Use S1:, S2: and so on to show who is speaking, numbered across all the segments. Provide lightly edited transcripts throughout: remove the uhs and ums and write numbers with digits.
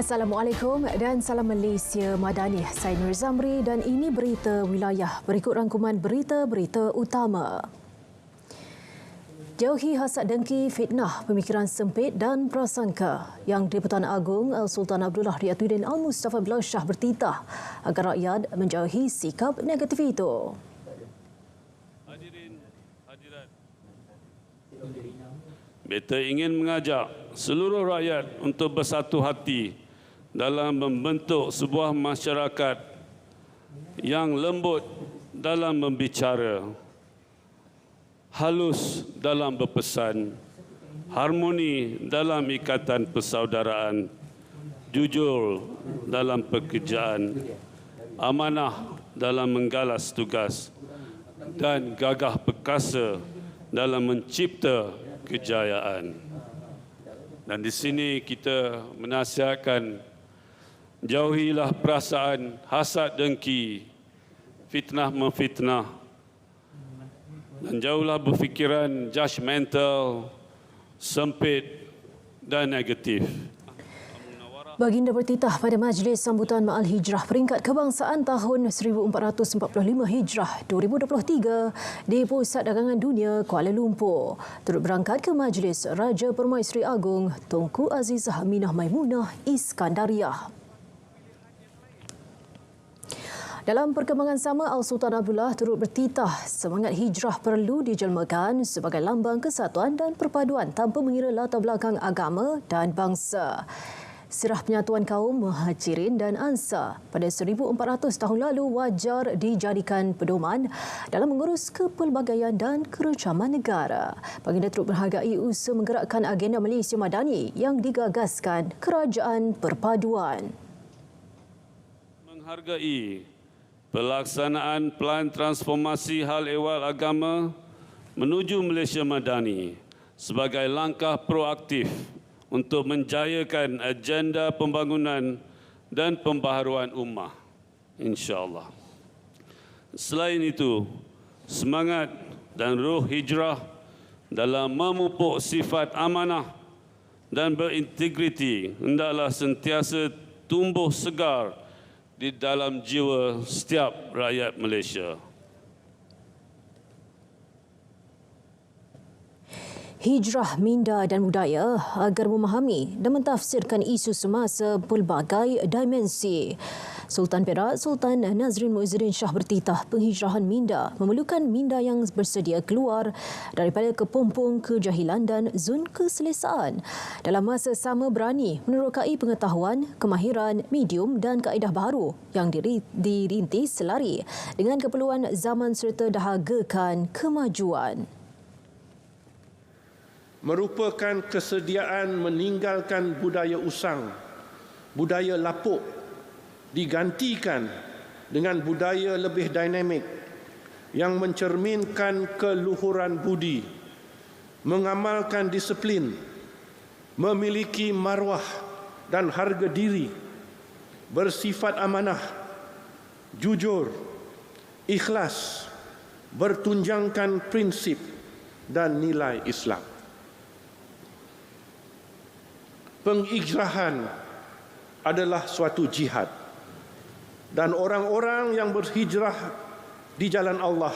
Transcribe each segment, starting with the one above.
S1: Assalamualaikum dan salam Malaysia Madani. Saya Nur Zamri dan ini berita wilayah. Berikut rangkuman berita-berita utama. Jauhi hasad dengki, fitnah, pemikiran sempit dan prasangka. Yang Di-Pertuan Agong Sultan Abdullah Riyatuddin Al-Mustafa Bilal Shah bertitah agar rakyat menjauhi sikap negatif itu.
S2: Beta ingin mengajak seluruh rakyat untuk bersatu hati dalam membentuk sebuah masyarakat yang lembut dalam membicara, halus dalam berpesan, harmoni dalam ikatan persaudaraan, jujur dalam pekerjaan, amanah dalam menggalas tugas, dan gagah perkasa dalam mencipta kejayaan. Dan di sini kita menasihatkan, jauhilah perasaan hasad dengki, fitnah memfitnah, dan jauhlah berfikiran judgemental, sempit dan negatif.
S1: Baginda bertitah pada Majlis Sambutan Ma'al Hijrah Peringkat Kebangsaan tahun 1445 Hijrah 2023 di Pusat Dagangan Dunia Kuala Lumpur. Turut berangkat ke majlis Raja Permaisuri Agong Tunku Azizah Aminah Maimunah Iskandariah. Dalam perkembangan sama, Sultan Abdullah turut bertitah semangat hijrah perlu dijelmakan sebagai lambang kesatuan dan perpaduan tanpa mengira latar belakang agama dan bangsa. Sirah penyatuan kaum Muhajirin dan Ansar pada 1400 tahun lalu wajar dijadikan pedoman dalam mengurus kepelbagaian dan kerencaman negara. Baginda turut menghargai usaha menggerakkan agenda Malaysia Madani yang digagaskan Kerajaan Perpaduan.
S2: Menghargai pelaksanaan pelan transformasi hal ehwal agama menuju Malaysia Madani sebagai langkah proaktif untuk menjayakan agenda pembangunan dan pembaharuan ummah, insya-Allah. Selain itu, semangat dan ruh hijrah dalam memupuk sifat amanah dan berintegriti hendaklah sentiasa tumbuh segar di dalam jiwa setiap rakyat Malaysia.
S1: Hijrah minda dan budaya agar memahami dan mentafsirkan isu semasa pelbagai dimensi. Sultan Perak Sultan Nazrin Muizzuddin Shah bertitah penghijrahan minda memerlukan minda yang bersedia keluar daripada kepompong kejahilan dan zon keselesaan. Dalam masa sama berani menerokai pengetahuan, kemahiran, medium dan kaedah baru yang dirintis selari dengan keperluan zaman serta dahagakan kemajuan.
S3: Merupakan kesediaan meninggalkan budaya usang, budaya lapuk, digantikan dengan budaya lebih dinamik yang mencerminkan keluhuran budi, mengamalkan disiplin, memiliki maruah dan harga diri, bersifat amanah, jujur, ikhlas, bertunjangkan prinsip dan nilai Islam. Penghijrahan adalah suatu jihad dan orang-orang yang berhijrah di jalan Allah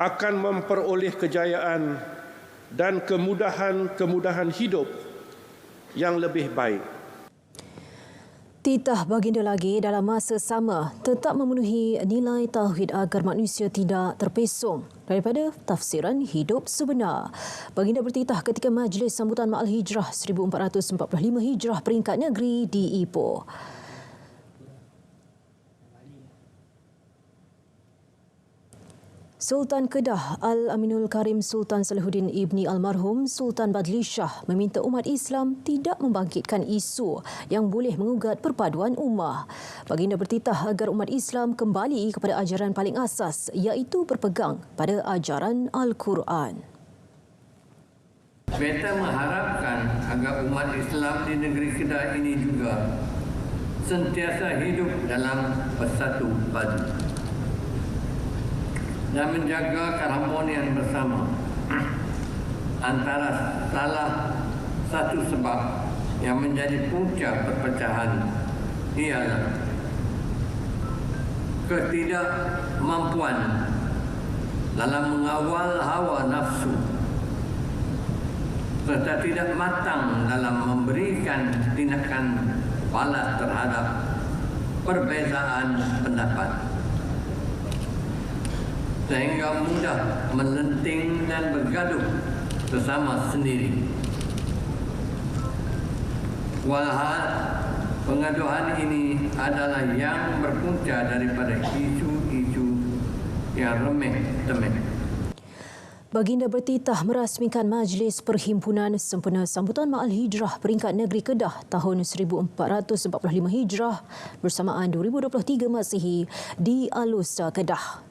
S3: akan memperoleh kejayaan dan kemudahan hidup yang lebih baik.
S1: Titah baginda lagi dalam masa sama tetap memenuhi nilai tauhid agar manusia tidak terpesong daripada tafsiran hidup sebenar. Baginda bertitah ketika Majlis Sambutan Ma'al Hijrah 1445 Hijrah Peringkat Negeri di Ipoh. Sultan Kedah Al-Aminul Karim Sultan Salahuddin Ibni Almarhum Sultan Badli Shah meminta umat Islam tidak membangkitkan isu yang boleh mengugat perpaduan ummah. Baginda bertitah agar umat Islam kembali kepada ajaran paling asas iaitu berpegang pada ajaran Al-Quran.
S4: Beta mengharapkan agar umat Islam di negeri Kedah ini juga sentiasa hidup dalam bersatu padu dan menjaga keharmonian bersama. Antara salah satu sebab yang menjadi punca perpecahan ialah ketidakmampuan dalam mengawal hawa nafsu serta tidak matang dalam memberikan tindakan balas terhadap perbezaan pendapat, sehingga mudah melenting dan bergaduh bersama sendiri. Walhal pengaduan ini adalah yang berpunca daripada isu-isu yang remeh-temeh.
S1: Baginda bertitah merasmikan Majlis Perhimpunan sempena sambutan Ma'al Hijrah peringkat negeri Kedah tahun 1445 Hijrah bersamaan 2023 Masihi di Alusa, Kedah.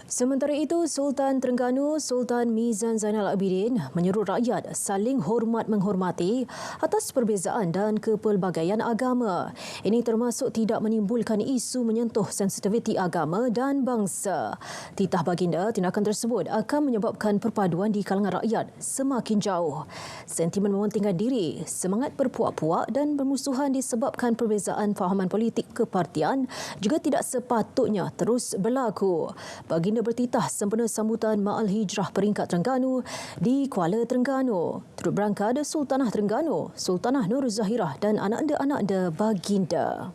S1: Sementara itu, Sultan Terengganu Sultan Mizan Zainal Abidin menyuruh rakyat saling hormat-menghormati atas perbezaan dan kepelbagaian agama. Ini termasuk tidak menimbulkan isu menyentuh sensitiviti agama dan bangsa. Titah baginda, tindakan tersebut akan menyebabkan perpaduan di kalangan rakyat semakin jauh. Sentimen mementingkan diri, semangat berpuak-puak dan bermusuhan disebabkan perbezaan fahaman politik kepartian juga tidak sepatutnya terus berlaku. Baginda bertitah sempena sambutan Ma'al Hijrah peringkat Terengganu di Kuala Terengganu. Turut berangkat Sultanah Terengganu, Sultanah Nur Zahirah dan anak-anak baginda.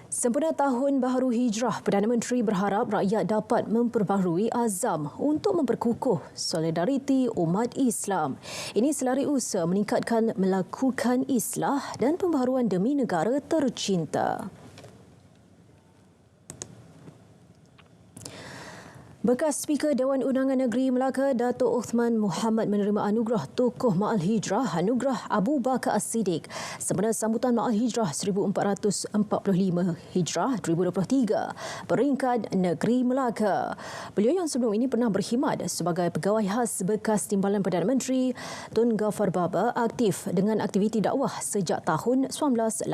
S1: Sempena Tahun Baharu Hijrah, Perdana Menteri berharap rakyat dapat memperbaharui azam untuk memperkukuh solidariti umat Islam. Ini selari usaha meningkatkan melakukan islah dan pembaharuan demi negara tercinta. Bekas Speaker Dewan Undangan Negeri Melaka Datuk Uthman Muhammad menerima anugerah Tokoh Ma'al Hijrah Anugerah Abu Bakar As-Siddiq sempena sambutan Ma'al Hijrah 1445 Hijrah 2023 peringkat Negeri Melaka. Beliau yang sebelum ini pernah berkhidmat sebagai pegawai khas bekas Timbalan Perdana Menteri Tun Ghaffar Baba aktif dengan aktiviti dakwah sejak tahun 1982.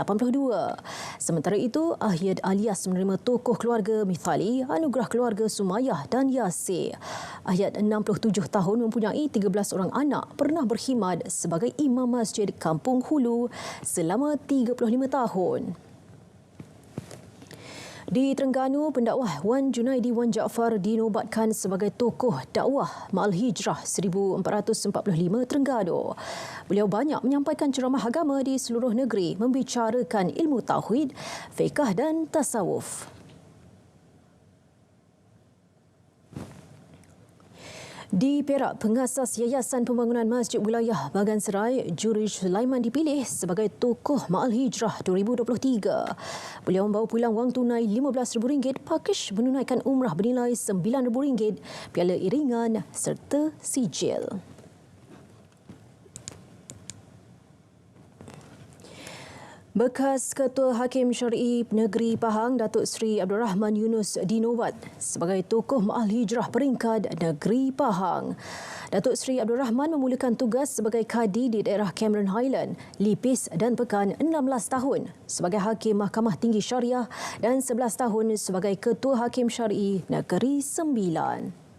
S1: Sementara itu, Ahyad Alias menerima Tokoh Keluarga Mithali Anugerah Keluarga Sumayyah dan Yasir. Ahyad 67 tahun mempunyai 13 orang anak, pernah berkhidmat sebagai Imam Masjid Kampung Hulu selama 35 tahun. Di Terengganu, pendakwah Wan Junaidi Wan Jaafar dinobatkan sebagai tokoh dakwah Ma'al Hijrah 1445 Terengganu. Beliau banyak menyampaikan ceramah agama di seluruh negeri membicarakan ilmu tauhid, fiqh dan tasawuf. Di Perak, pengasas Yayasan Pembangunan Masjid Wilayah Bagan Serai, Jurij Sulaiman dipilih sebagai Tokoh Ma'al Hijrah 2023. Beliau membawa pulang wang tunai RM15,000, pakej menunaikan umrah bernilai RM9,000, piala iringan serta sijil. Bekas Ketua Hakim Syar'i Negeri Pahang, Datuk Seri Abdul Rahman Yunus dinobat sebagai Tokoh Ma'al Hijrah peringkat Negeri Pahang. Datuk Seri Abdul Rahman memulakan tugas sebagai Kadi di daerah Cameron Highland, Lipis dan Pekan 16 tahun sebagai Hakim Mahkamah Tinggi Syariah dan 11 tahun sebagai Ketua Hakim Syar'i Negeri Sembilan.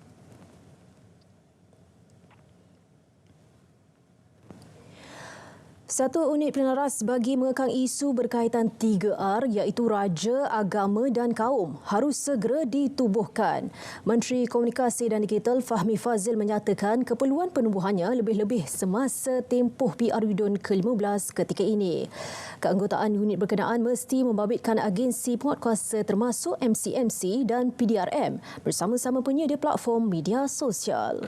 S1: Satu unit penaras bagi mengekang isu berkaitan 3R iaitu Raja, Agama dan Kaum harus segera ditubuhkan. Menteri Komunikasi dan Digital Fahmi Fazil menyatakan keperluan penubuhannya lebih-lebih semasa tempoh PRU DUN ke-15 ketika ini. Keanggotaan unit berkenaan mesti membabitkan agensi penguatkuasa termasuk MCMC dan PDRM bersama-sama penyedia platform media sosial.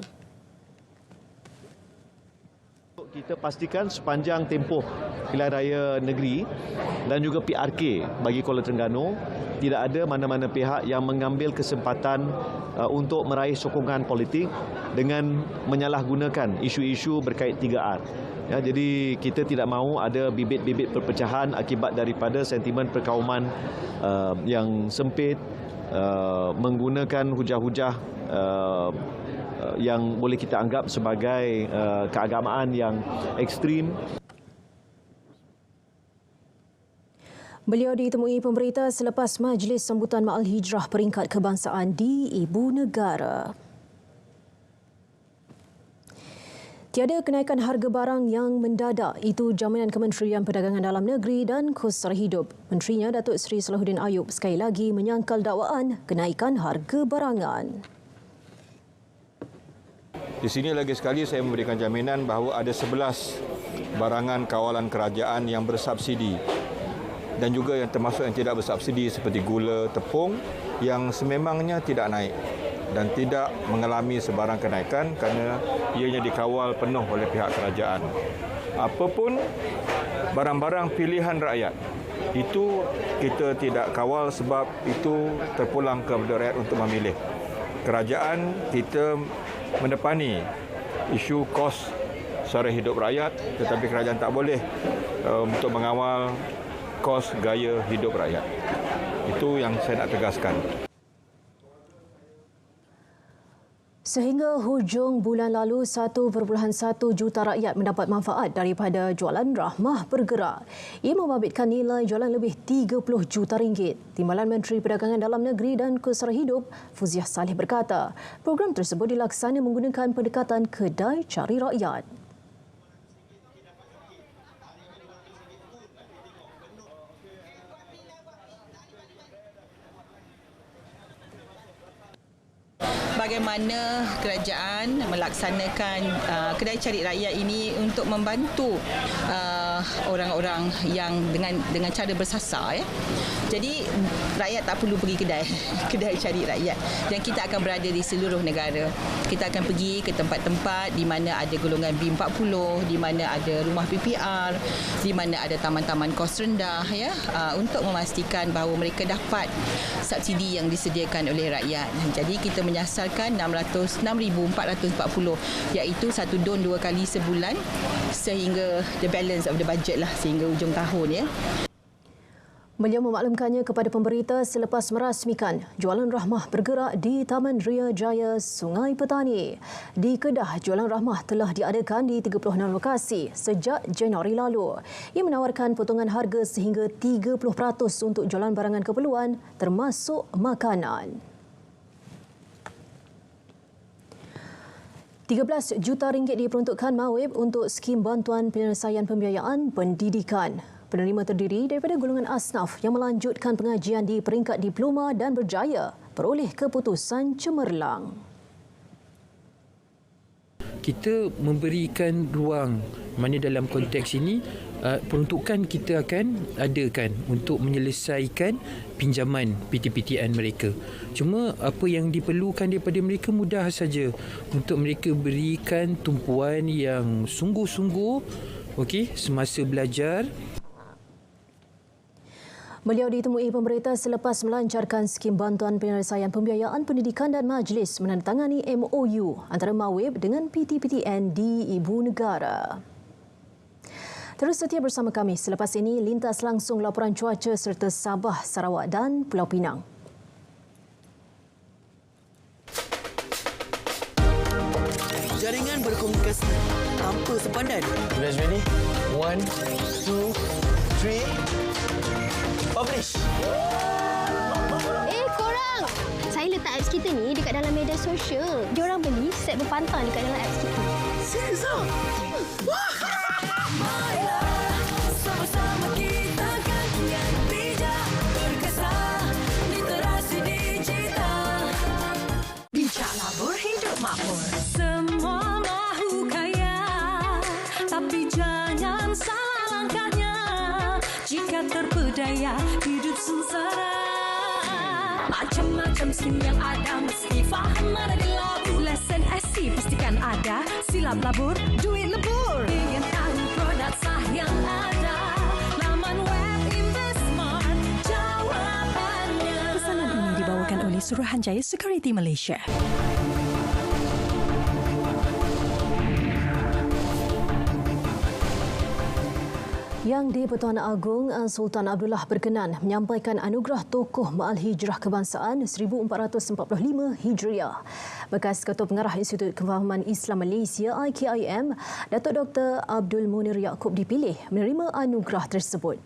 S5: Kita pastikan sepanjang tempoh pilihan raya negeri dan juga PRK bagi Kuala Terengganu tidak ada mana-mana pihak yang mengambil kesempatan untuk meraih sokongan politik dengan menyalahgunakan isu-isu berkait 3R. Ya, jadi kita tidak mahu ada bibit-bibit perpecahan akibat daripada sentimen perkauman yang sempit, menggunakan hujah-hujah yang boleh kita anggap sebagai keagamaan yang ekstrim.
S1: Beliau ditemui pemberita selepas Majlis Sambutan Ma'al Hijrah Peringkat Kebangsaan di Ibu Negara. Tiada kenaikan harga barang yang mendadak, itu jaminan Kementerian Perdagangan Dalam Negeri dan Kos Sara Hidup. Menterinya Datuk Seri Salahuddin Ayub sekali lagi menyangkal dakwaan kenaikan harga barangan.
S6: Di sini lagi sekali saya memberikan jaminan bahawa ada 11 barangan kawalan kerajaan yang bersubsidi dan juga yang termasuk yang tidak bersubsidi seperti gula, tepung yang sememangnya tidak naik dan tidak mengalami sebarang kenaikan kerana ianya dikawal penuh oleh pihak kerajaan. Apapun barang-barang pilihan rakyat, itu kita tidak kawal sebab itu terpulang kepada rakyat untuk memilih. Kerajaan kita mendepani isu kos sara hidup rakyat, tetapi kerajaan tak boleh untuk mengawal kos gaya hidup rakyat. Itu yang saya nak tegaskan.
S1: Sehingga hujung bulan lalu, 1.1 juta rakyat mendapat manfaat daripada jualan Rahmah Bergerak. Ia membabitkan nilai jualan lebih 30 juta ringgit. Timbalan Menteri Perdagangan Dalam Negeri dan Kos Sara Hidup, Fuziah Saleh berkata, program tersebut dilaksana menggunakan pendekatan kedai cari rakyat.
S7: Bagaimana kerajaan melaksanakan kedai cari rakyat ini untuk membantu orang-orang yang dengan cara bersasar, ya. Jadi rakyat tak perlu pergi kedai cari rakyat, dan kita akan berada di seluruh negara. Kita akan pergi ke tempat-tempat di mana ada golongan B40, di mana ada rumah PPR, di mana ada taman-taman kos rendah, ya, untuk memastikan bahawa mereka dapat subsidi yang disediakan oleh rakyat. Jadi kita menyasarkan 6,440, iaitu satu don 2 kali sebulan sehingga the balance of the budget lah sehingga hujung tahun, ya.
S1: Beliau memaklumkannya kepada pemberita selepas merasmikan jualan Rahmah Bergerak di Taman Ria Jaya, Sungai Petani. Di Kedah, jualan Rahmah telah diadakan di 36 lokasi sejak Januari lalu. Ia menawarkan potongan harga sehingga 30% untuk jualan barangan keperluan termasuk makanan. 13 juta ringgit diperuntukkan MAWIB untuk skim bantuan penyelesaian pembiayaan pendidikan. Penerima terdiri daripada golongan asnaf yang melanjutkan pengajian di peringkat diploma dan berjaya peroleh keputusan cemerlang.
S8: Kita memberikan ruang, mana dalam konteks ini peruntukan kita akan adakan untuk menyelesaikan pinjaman PTPTN mereka. Cuma apa yang diperlukan daripada mereka mudah saja, untuk mereka berikan tumpuan yang sungguh-sungguh, okey, semasa belajar.
S1: Beliau ditemui pemberita selepas melancarkan skim bantuan penyelesaian pembiayaan pendidikan dan majlis menandatangani MOU antara MAWIB dengan PTPTN di Ibu Negara. Terus setia bersama kami. Selepas ini, lintas langsung laporan cuaca serta Sabah, Sarawak dan Pulau Pinang.
S9: Jaringan berkomunikasi tanpa sempadan.
S10: You guys ready? 1, 2, 3. Publish.
S11: Korang! Saya letak apps kita ni dekat dalam media sosial. Diorang beli set berpantang dekat dalam apps kita.
S9: Serius ah? Wah!
S12: Sama-sama kita kan yang bijak berkesan literasi digital.
S13: Bijaklah berhidup makmur. Semua mahu kaya, tapi jangan salah langkahnya. Jika terpedaya hidup sengsara, macam-macam skim yang ada mesti faham ada gelabur. Lesen SC pastikan ada, silap labur, duit lebur. Ingin tahu produk sah yang ada, laman web Investmart jawabannya. Pesanan ini dibawakan oleh Suruhanjaya Security Malaysia.
S1: Yang di-Pertuan Agong, Sultan Abdullah berkenan menyampaikan anugerah Tokoh Ma'al Hijrah Kebangsaan 1445 Hijriah. Bekas Ketua Pengarah Institut Kefahaman Islam Malaysia IKIM, Datuk Dr. Abdul Munir Yaakob dipilih menerima anugerah tersebut.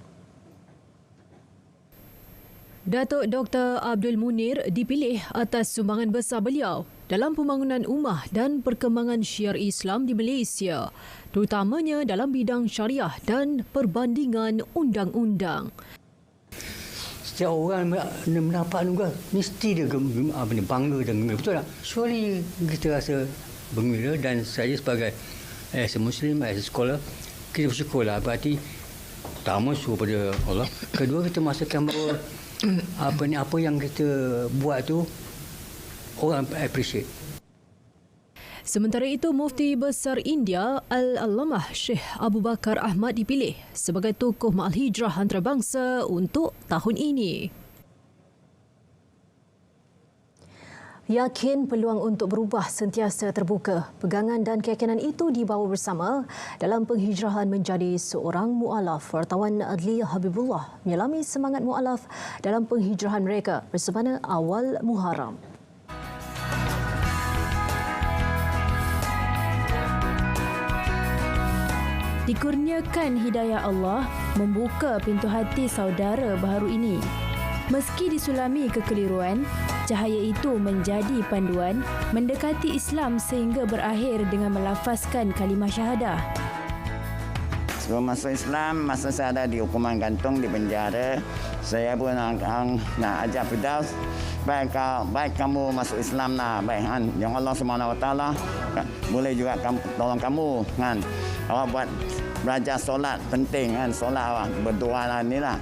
S1: Datuk Dr. Abdul Munir dipilih atas sumbangan besar beliau dalam pembangunan ummah dan perkembangan syiar Islam di Malaysia, terutamanya dalam bidang syariah dan perbandingan undang-undang.
S14: Setiap orang mendapat anugerah, mesti dia bangga dan gembira. Betul tak? Surely kita rasa gembira, dan saya sebagai as a Muslim, as a scholar, kita bersyukurlah. Berarti pertama syukur pada Allah. Kedua, kita merasakan bahawa apa yang kita buat tu orang appreciate.
S1: Sementara itu, Mufti Besar India Al-Allamah Syekh Abu Bakar Ahmad dipilih sebagai tokoh Ma'al Hijrah antarabangsa untuk tahun ini. Yakin peluang untuk berubah sentiasa terbuka. Pegangan dan keyakinan itu dibawa bersama dalam penghijrahan menjadi seorang mu'alaf. Wartawan Adli Habibullah menyelami semangat mu'alaf dalam penghijrahan mereka bersama awal Muharram.
S15: Dikurniakan hidayah Allah membuka pintu hati saudara baharu ini. Meski disulami kekeliruan, cahaya itu menjadi panduan mendekati Islam sehingga berakhir dengan melafazkan kalimah syahadah.
S16: Sebelum masuk Islam, masa saya ada di hukuman gantung di penjara, saya pun nak ajak Firdaus, baik kamu masuk Islam lah, baik kan, yang Allah SWT boleh juga tolong kamu kan. Awak buat belajar solat penting kan, solat awak berdoa lah ni lah.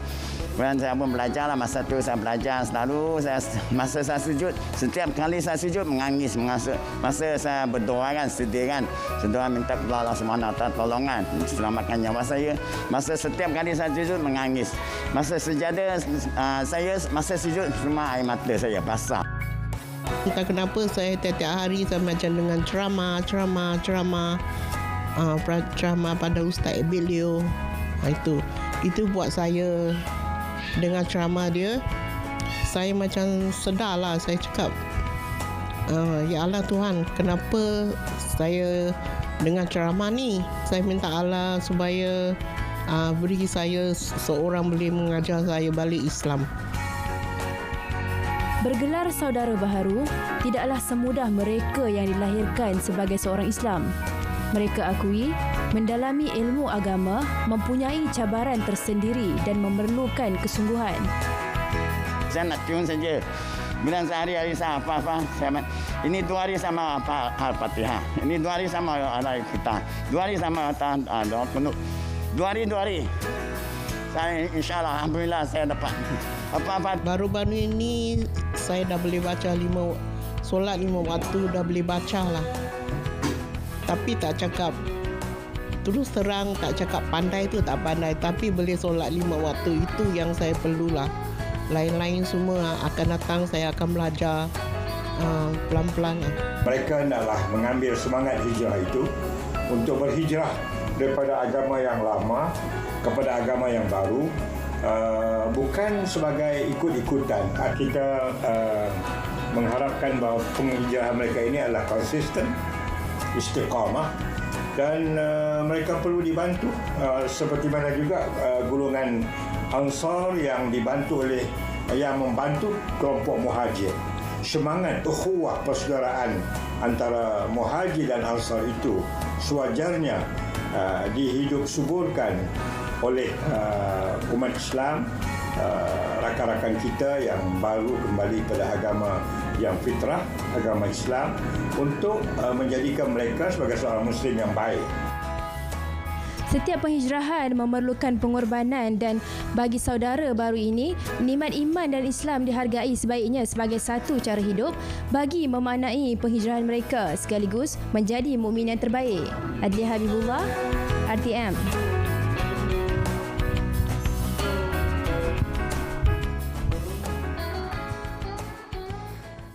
S16: Kemudian saya pun belajar lah, masa tu saya belajar selalu, masa saya sujud, setiap kali saya sujud menangis, masa saya berdoa kan, sedih kan, berdoa minta kepada Allah SWT tolongan, selamatkan nyawa saya. Masa setiap kali saya sujud menangis, masa sejadah saya, masa sujud semua air mata saya basah.
S17: Entah kenapa saya tiap-tiap hari saya macam dengan ceramah pada Ustaz Ebilio. Itu buat saya, dengan ceramah dia, saya macam sedarlah. Saya cakap, ya Allah Tuhan, kenapa saya dengan ceramah ni? Saya minta Allah supaya beri saya seorang boleh mengajar saya balik Islam.
S15: Bergelar saudara baharu tidaklah semudah mereka yang dilahirkan sebagai seorang Islam. Mereka akui mendalami ilmu agama mempunyai cabaran tersendiri dan memerlukan kesungguhan.
S16: Saya nak tune saja. Bila sehari-hari saya apa-apa, ini 2 hari sama Al-Fatihah. Ini 2 hari sama Al-Fatihah. 2 hari sama doa penuh. 2 hari. Saya insyaAllah, alhamdulillah saya dapat apa-apa.
S17: Baru-baru ini saya dah boleh baca solat 5 waktu, dah boleh baca lah. Tapi tak cakap, terus terang tak cakap pandai tu tak pandai, tapi boleh solat 5 waktu, itu yang saya perlulah. Lain-lain semua akan datang, saya akan belajar pelan-pelan.
S18: Mereka hendaklah mengambil semangat hijrah itu untuk berhijrah daripada agama yang lama kepada agama yang baru, bukan sebagai ikut-ikutan. Kita mengharapkan bahawa penghijrahan mereka ini adalah konsisten, istiqamah, dan mereka perlu dibantu seperti mana juga golongan Ansar yang membantu kelompok Muhajir. Semangat ukhuwah persaudaraan antara Muhajir dan Ansar itu sewajarnya dihidup suburkan oleh umat Islam, rakan-rakan kita yang baru kembali pada agama yang fitrah, agama Islam, untuk menjadikan mereka sebagai seorang Muslim yang baik.
S15: Setiap penghijrahan memerlukan pengorbanan, dan bagi saudara baru ini, nikmat iman dan Islam dihargai sebaiknya sebagai satu cara hidup bagi memaknai penghijrahan mereka sekaligus menjadi mukmin yang terbaik. Adli Habibullah, RTM.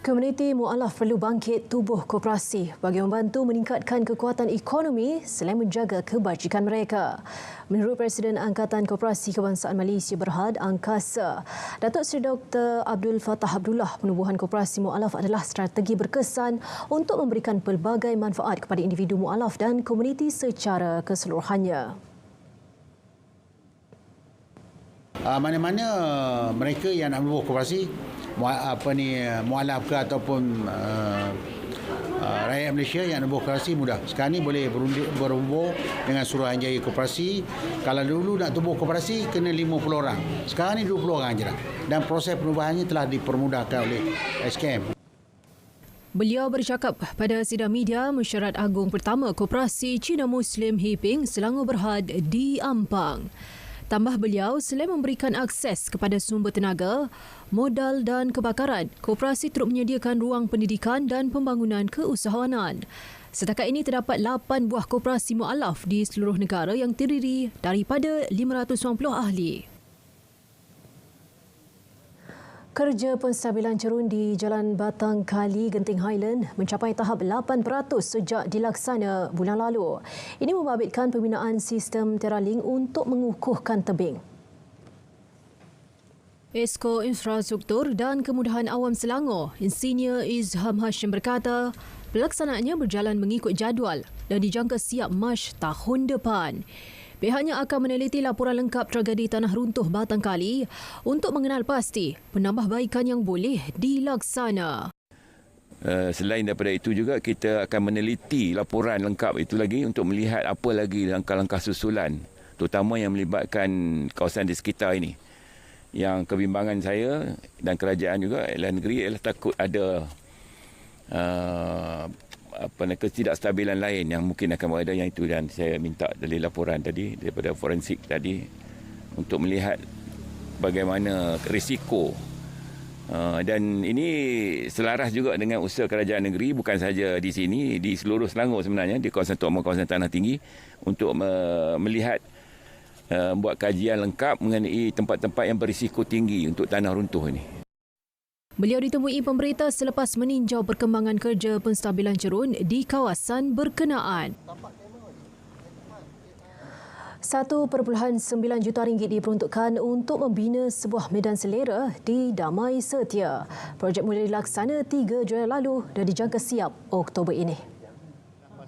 S1: Komuniti mu'alaf perlu bangkit tubuh koperasi bagi membantu meningkatkan kekuatan ekonomi selain menjaga kebajikan mereka. Menurut Presiden Angkatan Koperasi Kebangsaan Malaysia Berhad Angkasa, Datuk Seri Dr. Abdul Fattah Abdullah, penubuhan koperasi mu'alaf adalah strategi berkesan untuk memberikan pelbagai manfaat kepada individu mu'alaf dan komuniti secara keseluruhannya.
S19: mana-mana mereka yang nak berbual koperasi, mualaf ke ataupun rakyat Malaysia yang nak berkoperasi mudah. Sekarang ni boleh berhubung dengan Suruhanjaya Koperasi. Kalau dulu nak tubuh koperasi kena 50 orang. Sekarang ni 20 orang je dah. Dan proses perubahannya telah dipermudahkan oleh SKM.
S1: Beliau bercakap pada sidang media Mesyuarat Agung Pertama Koperasi Cina Muslim Hiping Selangor Berhad di Ampang. Tambah beliau, selain memberikan akses kepada sumber tenaga, modal dan kebakaran, koperasi turut menyediakan ruang pendidikan dan pembangunan keusahawanan. Setakat ini terdapat 8 buah koperasi mualaf di seluruh negara yang terdiri daripada 590 ahli. Kerja penstabilan cerun di Jalan Batang Kali, Genting Highland mencapai tahap 8% sejak dilaksana bulan lalu. Ini membabitkan pembinaan sistem Teralink untuk mengukuhkan tebing. Esko Infrastruktur dan Kemudahan Awam Selangor, Insinyur Izham Hashim berkata, pelaksanaannya berjalan mengikut jadual dan dijangka siap Mac tahun depan. Pihaknya akan meneliti laporan lengkap tragedi tanah runtuh Batang Kali untuk mengenal pasti penambahbaikan yang boleh dilaksana.
S20: Selain daripada itu juga kita akan meneliti laporan lengkap itu lagi untuk melihat apa lagi langkah-langkah susulan, terutama yang melibatkan kawasan di sekitar ini. Yang kebimbangan saya dan kerajaan juga ialah negeri ialah takut ada ketidakstabilan lain yang mungkin akan berada yang itu, dan saya minta dari laporan tadi daripada forensik tadi untuk melihat bagaimana risiko dan ini selaras juga dengan usaha kerajaan negeri bukan saja di sini, di seluruh Selangor sebenarnya, di kawasan Tok Mau, kawasan Tanah Tinggi, untuk melihat buat kajian lengkap mengenai tempat-tempat yang berisiko tinggi untuk tanah runtuh ini.
S1: Beliau ditemui pemberita selepas meninjau perkembangan kerja penstabilan cerun di kawasan berkenaan. RM1.9 juta diperuntukkan untuk membina sebuah medan selera di Damai Setia. Projek mula dilaksana 3 Julai lalu dan dijangka siap Oktober ini.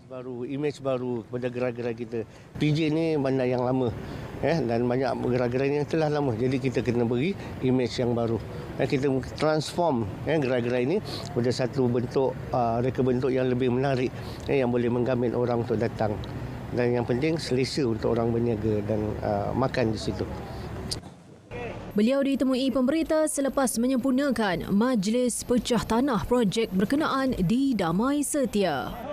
S14: Baru, imej baru kepada gerai-gerai kita. PJ ni bandar yang lama dan banyak gerai-gerai yang telah lama. Jadi kita kena beri imej yang baru. Kita transform gerai-gerai ini kepada satu bentuk reka bentuk yang lebih menarik yang boleh menggamit orang untuk datang. Dan yang penting selesa untuk orang berniaga dan makan di situ.
S1: Beliau ditemui pemberita selepas menyempurnakan Majlis Pecah Tanah projek berkenaan di Damai Setia.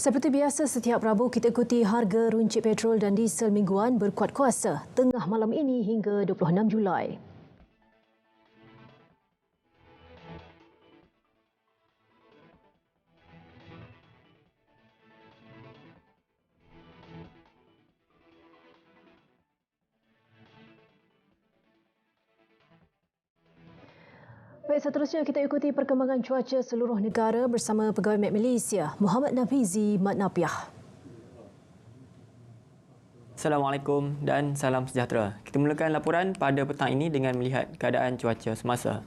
S1: Seperti biasa, setiap Rabu kita ikuti harga runcit petrol dan diesel mingguan berkuat kuasa tengah malam ini hingga 26 Julai. Baik, seterusnya kita ikuti perkembangan cuaca seluruh negara bersama Pegawai Met Malaysia, Muhammad Nafizi Mat Napiah.
S21: Assalamualaikum dan salam sejahtera. Kita mulakan laporan pada petang ini dengan melihat keadaan cuaca semasa.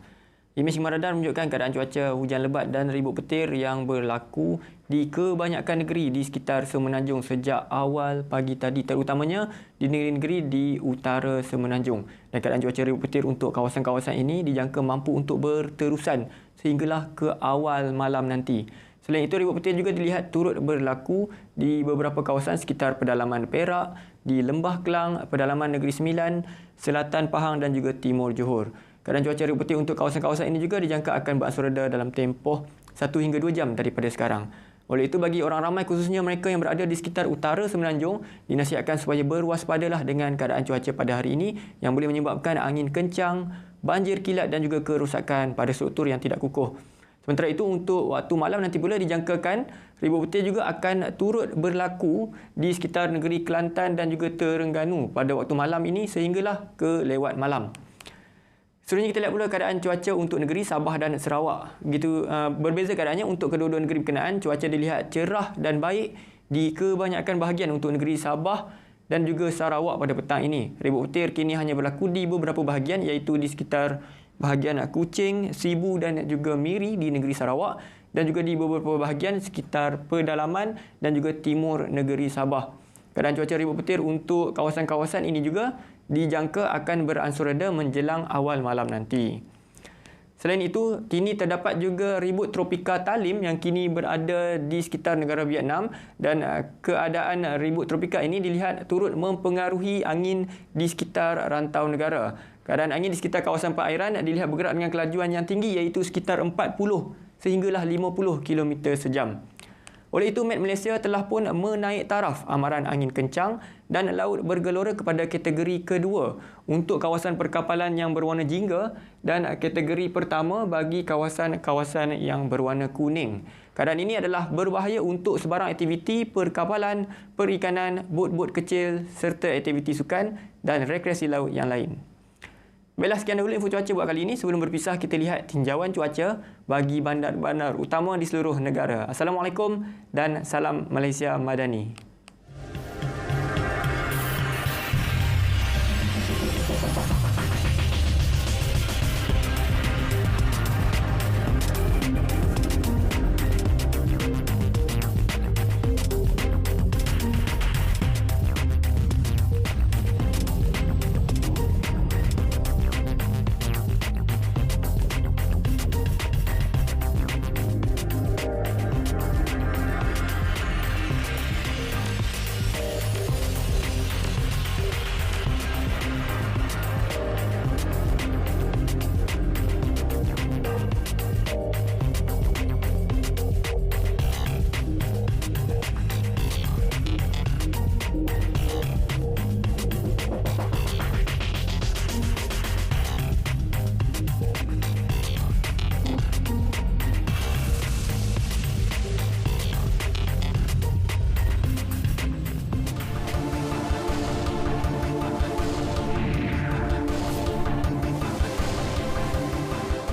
S21: Imej khemar radar menunjukkan keadaan cuaca hujan lebat dan ribut petir yang berlaku di kebanyakan negeri di sekitar Semenanjung sejak awal pagi tadi, terutamanya di negeri-negeri di utara Semenanjung. Dan keadaan cuaca ribut petir untuk kawasan-kawasan ini dijangka mampu untuk berterusan sehinggalah ke awal malam nanti. Selain itu, ribut petir juga dilihat turut berlaku di beberapa kawasan sekitar pedalaman Perak, di Lembah Kelang, pedalaman Negeri Sembilan, Selatan Pahang dan juga Timur Johor. Keadaan cuaca ribut petir untuk kawasan-kawasan ini juga dijangka akan berangsur reda dalam tempoh 1 hingga 2 jam daripada sekarang. Oleh itu, bagi orang ramai khususnya mereka yang berada di sekitar utara Semenanjung, dinasihatkan supaya berwaspadalah dengan keadaan cuaca pada hari ini yang boleh menyebabkan angin kencang, banjir kilat dan juga kerusakan pada struktur yang tidak kukuh. Sementara itu, untuk waktu malam nanti pula dijangkakan ribut petir juga akan turut berlaku di sekitar negeri Kelantan dan juga Terengganu pada waktu malam ini sehinggalah ke lewat malam. Seterusnya kita lihat pula keadaan cuaca untuk negeri Sabah dan Sarawak. Begitu berbeza keadaannya untuk kedua-dua negeri berkenaan. Cuaca dilihat cerah dan baik di kebanyakan bahagian untuk negeri Sabah dan juga Sarawak pada petang ini. Ribut petir kini hanya berlaku di beberapa bahagian iaitu di sekitar bahagian Kuching, Sibu dan juga Miri di negeri Sarawak dan juga di beberapa bahagian sekitar pedalaman dan juga timur negeri Sabah. Keadaan cuaca ribut petir untuk kawasan-kawasan ini juga dijangka akan beransur reda menjelang awal malam nanti. Selain itu, kini terdapat juga ribut tropika Talim yang kini berada di sekitar negara Vietnam dan keadaan ribut tropika ini dilihat turut mempengaruhi angin di sekitar rantau negara. Keadaan angin di sekitar kawasan perairan dilihat bergerak dengan kelajuan yang tinggi iaitu sekitar 40 sehinggalah 50 km sejam. Oleh itu, Met Malaysia telah pun menaik taraf amaran angin kencang dan laut bergelora kepada kategori kedua untuk kawasan perkapalan yang berwarna jingga dan kategori pertama bagi kawasan-kawasan yang berwarna kuning. Keadaan ini adalah berbahaya untuk sebarang aktiviti perkapalan, perikanan, bot-bot kecil serta aktiviti sukan dan rekreasi laut yang lain. Baiklah, sekian dahulu info cuaca buat kali ini. Sebelum berpisah, kita lihat tinjauan cuaca bagi bandar-bandar utama di seluruh negara. Assalamualaikum dan salam Malaysia Madani.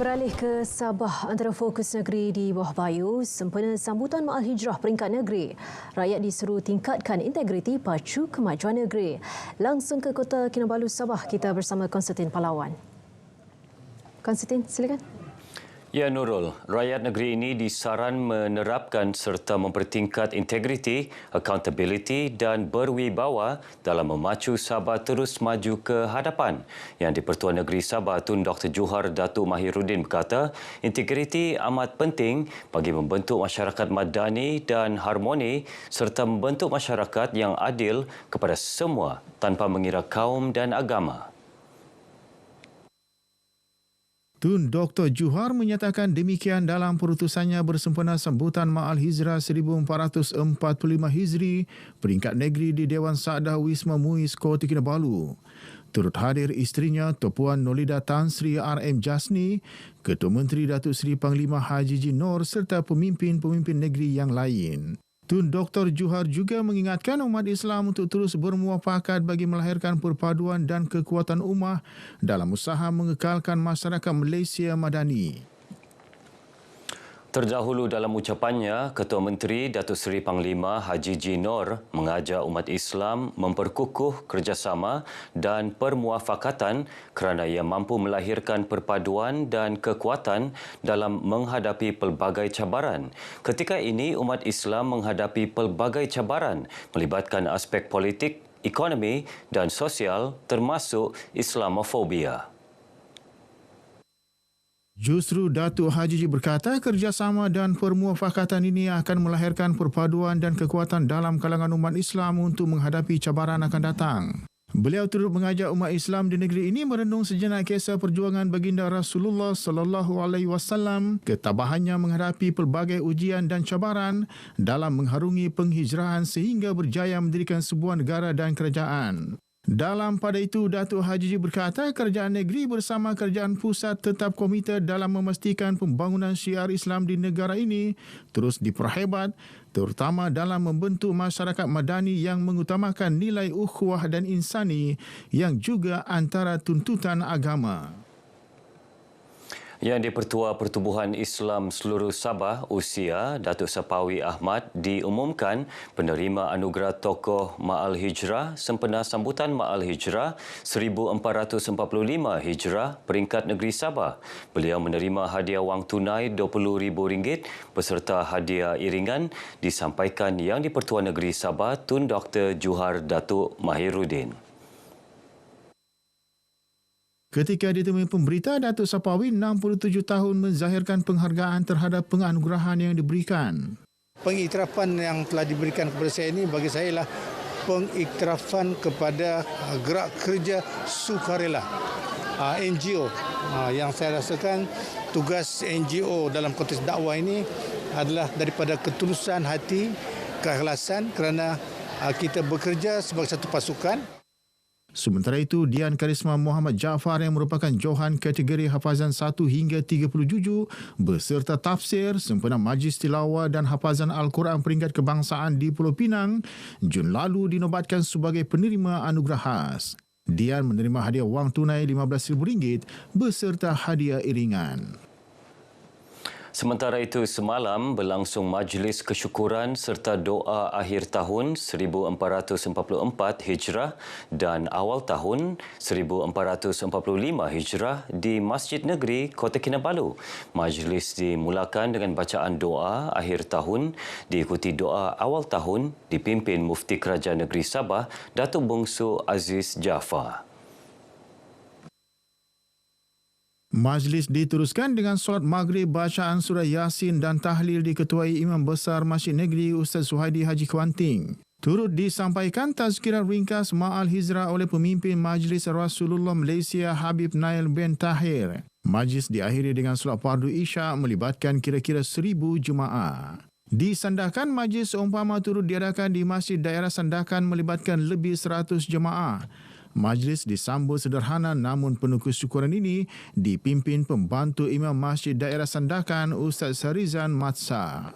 S1: Beralih ke Sabah, antara fokus negeri di bawah bayu, sempena sambutan Ma'al Hijrah peringkat negeri. Rakyat disuruh tingkatkan integriti pacu kemajuan negeri. Langsung ke Kota Kinabalu, Sabah, kita bersama Konstantin Palawan. Konstantin, silakan.
S2: Ya Nurul, rakyat negeri ini disaran menerapkan serta mempertingkat integriti, accountability dan berwibawa dalam memacu Sabah terus maju ke hadapan. Yang di-Pertuan Negeri Sabah Tun Dr. Johar Datuk Mahiruddin berkata, integriti amat penting bagi membentuk masyarakat madani dan harmoni serta membentuk masyarakat yang adil kepada semua tanpa mengira kaum dan agama.
S22: Tun Dr. Johar menyatakan demikian dalam perutusannya bersempena sambutan Ma'al Hijrah 1445 Hijri peringkat negeri di Dewan Saadah Wisma Muiz Kota Kinabalu. Turut hadir isterinya Tuan Nolida Tan Sri RM Jasni, Ketua Menteri Datuk Seri Panglima Haji Ji Noor serta pemimpin-pemimpin negeri yang lain. Tun Dr. Johar juga mengingatkan umat Islam untuk terus bermuafakat bagi melahirkan perpaduan dan kekuatan ummah dalam usaha mengekalkan masyarakat Malaysia Madani.
S2: Terdahulu dalam ucapannya, Ketua Menteri Datuk Seri Panglima Haji Ji Noor mengajak umat Islam memperkukuh kerjasama dan permuafakatan kerana ia mampu melahirkan perpaduan dan kekuatan dalam menghadapi pelbagai cabaran. Ketika ini, umat Islam menghadapi pelbagai cabaran melibatkan aspek politik, ekonomi dan sosial termasuk Islamofobia.
S22: Justru Datuk Haji Ji berkata kerjasama dan permuafakatan ini akan melahirkan perpaduan dan kekuatan dalam kalangan umat Islam untuk menghadapi cabaran akan datang. Beliau turut mengajak umat Islam di negeri ini merenung sejenak kisah perjuangan baginda Rasulullah sallallahu alaihi wasallam, ketabahannya menghadapi pelbagai ujian dan cabaran dalam mengharungi penghijrahan sehingga berjaya mendirikan sebuah negara dan kerajaan. Dalam pada itu, Datuk Haji Ji berkata kerajaan negeri bersama kerajaan pusat tetap komite dalam memastikan pembangunan syiar Islam di negara ini terus diperhebat, terutama dalam membentuk masyarakat madani yang mengutamakan nilai ukhuwah dan insani yang juga antara tuntutan agama.
S2: Yang di-Pertua Pertubuhan Islam Seluruh Sabah, Usia, Datuk Sapawi Ahmad diumumkan penerima anugerah tokoh Ma'al Hijrah sempena sambutan Ma'al Hijrah 1445 Hijrah peringkat negeri Sabah. Beliau menerima hadiah wang tunai RM20,000 beserta hadiah iringan disampaikan Yang di-Pertua Negeri Sabah Tun Dr. Juhar Datuk Mahiruddin.
S22: Ketika ditemui pemberita, Datuk Sapawi 67 tahun menzahirkan penghargaan terhadap penganugerahan yang diberikan.
S19: Pengiktirafan yang telah diberikan kepada saya ini bagi saya ialah pengiktirafan kepada gerak kerja sukarela NGO. Yang saya rasakan tugas NGO dalam konteks dakwah ini adalah daripada ketulusan hati, keikhlasan kerana kita bekerja sebagai satu pasukan.
S22: Sementara itu, Dian Karisma Muhammad Jaafar yang merupakan Johan kategori hafazan 1 hingga 37 beserta tafsir sempena Majlis Tilawah dan Hafazan Al-Quran peringkat kebangsaan di Pulau Pinang Jun lalu dinobatkan sebagai penerima anugerah khas. Dian menerima hadiah wang tunai RM15,000 beserta hadiah iringan.
S2: Sementara itu, semalam berlangsung majlis kesyukuran serta doa akhir tahun 1444 Hijrah dan awal tahun 1445 Hijrah di Masjid Negeri Kota Kinabalu. Majlis dimulakan dengan bacaan doa akhir tahun diikuti doa awal tahun dipimpin Mufti Kerajaan Negeri Sabah Datuk Bongsu Aziz Jaafar.
S22: Majlis diteruskan dengan solat maghrib, bacaan surah Yasin dan tahlil diketuai Imam Besar Masjid Negeri Ustaz Suhaidi Haji Kewanting. Turut disampaikan tazkirah ringkas Ma'al Hijrah oleh pemimpin Majlis Rasulullah Malaysia Habib Nail bin Tahir. Majlis diakhiri dengan solat fardu Isya melibatkan kira-kira 1,000 jemaah. Di Sandakan, majlis seumpama turut diadakan di Masjid Daerah Sandakan melibatkan lebih 100 jemaah. Majlis disambut sederhana namun penuh kesyukuran ini dipimpin pembantu Imam Masjid Daerah Sandakan Ustaz Sarizan Matsa.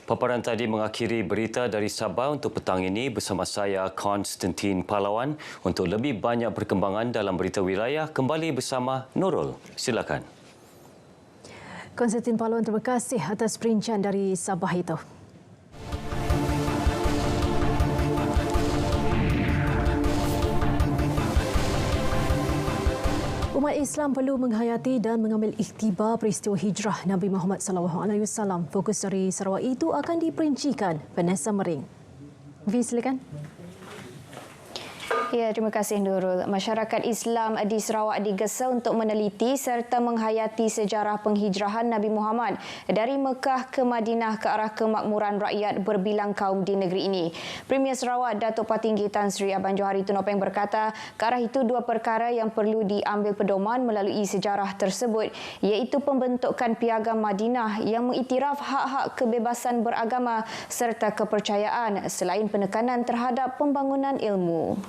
S2: Paparan tadi mengakhiri berita dari Sabah untuk petang ini bersama saya Konstantin Pahlawan. Untuk lebih banyak perkembangan dalam berita wilayah, kembali bersama Nurul. Silakan.
S1: Konstantin Pahlawan, terima kasih atas perincian dari Sabah itu. Umat Islam perlu menghayati dan mengambil iktibar peristiwa hijrah Nabi Muhammad SAW. Fokus dari Sarawak itu akan diperincikan Vanessa Mering. Vi, silakan.
S3: Ya, terima kasih Nurul. Masyarakat Islam di Sarawak digesa untuk meneliti serta menghayati sejarah penghijrahan Nabi Muhammad dari Mekah ke Madinah ke arah kemakmuran rakyat berbilang kaum di negeri ini. Premier Sarawak Datuk Patinggi Tan Sri Abang Johari Tunopeng berkata, ke arah itu dua perkara yang perlu diambil pedoman melalui sejarah tersebut, iaitu pembentukan Piagam Madinah yang mengiktiraf hak-hak kebebasan beragama serta kepercayaan selain penekanan terhadap pembangunan ilmu.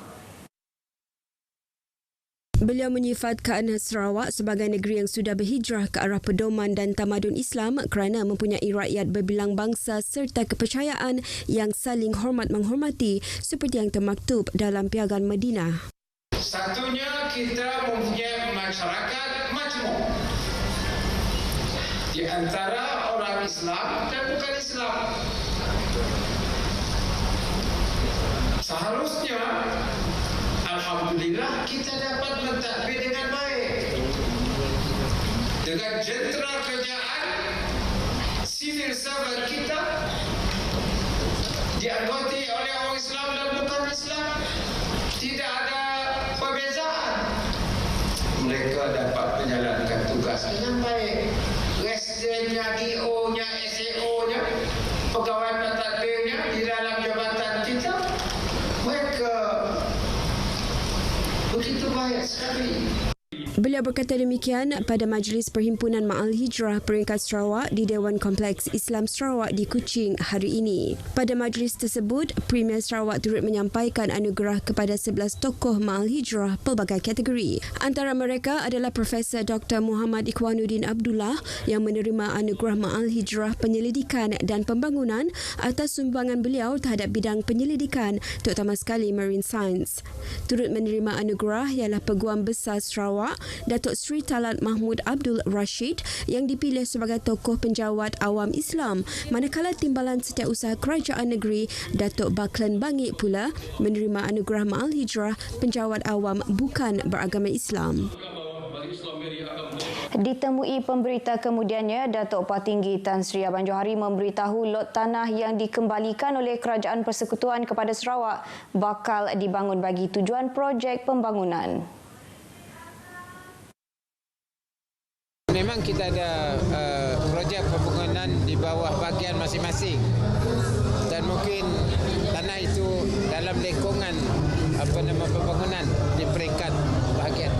S4: Beliau menyifatkan Sarawak sebagai negeri yang sudah berhijrah ke arah pedoman dan tamadun Islam kerana mempunyai rakyat berbilang bangsa serta kepercayaan yang saling hormat-menghormati seperti yang termaktub dalam Piagam Madinah.
S23: Satunya, kita mempunyai masyarakat majmuk di antara orang Islam dan bukan Islam. Seharusnya alhamdulillah kita dapat mentadbir dengan baik dengan jentera kerajaan, civil servant kita dianggoti oleh orang Islam dan bukan Islam, tidak ada perbezaan. Mereka dapat menjalankan tugas dengan baik. Residennya, DO-nya, SAO-nya, pegawai pentadbirnya di dalam jabatan kita, mereka begitu baik sekali.
S4: Beliau berkata demikian pada Majlis Perhimpunan Ma'al Hijrah peringkat Sarawak di Dewan Kompleks Islam Sarawak di Kuching hari ini. Pada majlis tersebut, Premier Sarawak turut menyampaikan anugerah kepada 11 tokoh Ma'al Hijrah pelbagai kategori. Antara mereka adalah Profesor Dr. Muhammad Ikhwanuddin Abdullah yang menerima anugerah Ma'al Hijrah Penyelidikan dan Pembangunan atas sumbangan beliau terhadap bidang penyelidikan, terutama sekali Marine Science. Turut menerima anugerah ialah Peguam Besar Sarawak Datuk Seri Talat Mahmud Abdul Rashid yang dipilih sebagai tokoh penjawat awam Islam, manakala Timbalan Setiausaha Kerajaan Negeri Datuk Baklan Bangit pula menerima anugerah Ma'al Hijrah penjawat awam bukan beragama Islam.
S3: Ditemui pemberita kemudiannya, Datuk Patinggi Tan Sri Abang Johari memberitahu lot tanah yang dikembalikan oleh Kerajaan Persekutuan kepada Sarawak bakal dibangun bagi tujuan projek pembangunan.
S5: Memang kita ada projek pembangunan di bawah bahagian masing-masing dan mungkin tanah itu dalam lingkungan pembangunan di peringkat bahagian.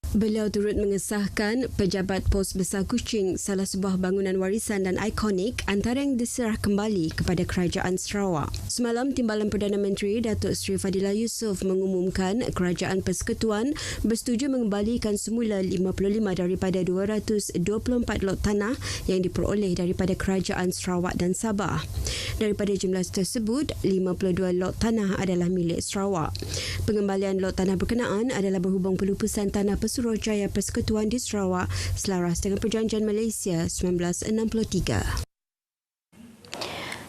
S4: Beliau turut mengesahkan Pejabat Pos Besar Kuching, salah sebuah bangunan warisan dan ikonik antara yang diserah kembali kepada Kerajaan Sarawak. Semalam, Timbalan Perdana Menteri Datuk Seri Fadilah Yusof mengumumkan Kerajaan Persekutuan bersetuju mengembalikan semula 55 daripada 224 lot tanah yang diperoleh daripada Kerajaan Sarawak dan Sabah. Daripada jumlah tersebut, 52 lot tanah adalah milik Sarawak. Pengembalian lot tanah berkenaan adalah berhubung pelupusan tanah Suruhanjaya Persekutuan di Sarawak selaras dengan Perjanjian Malaysia 1963.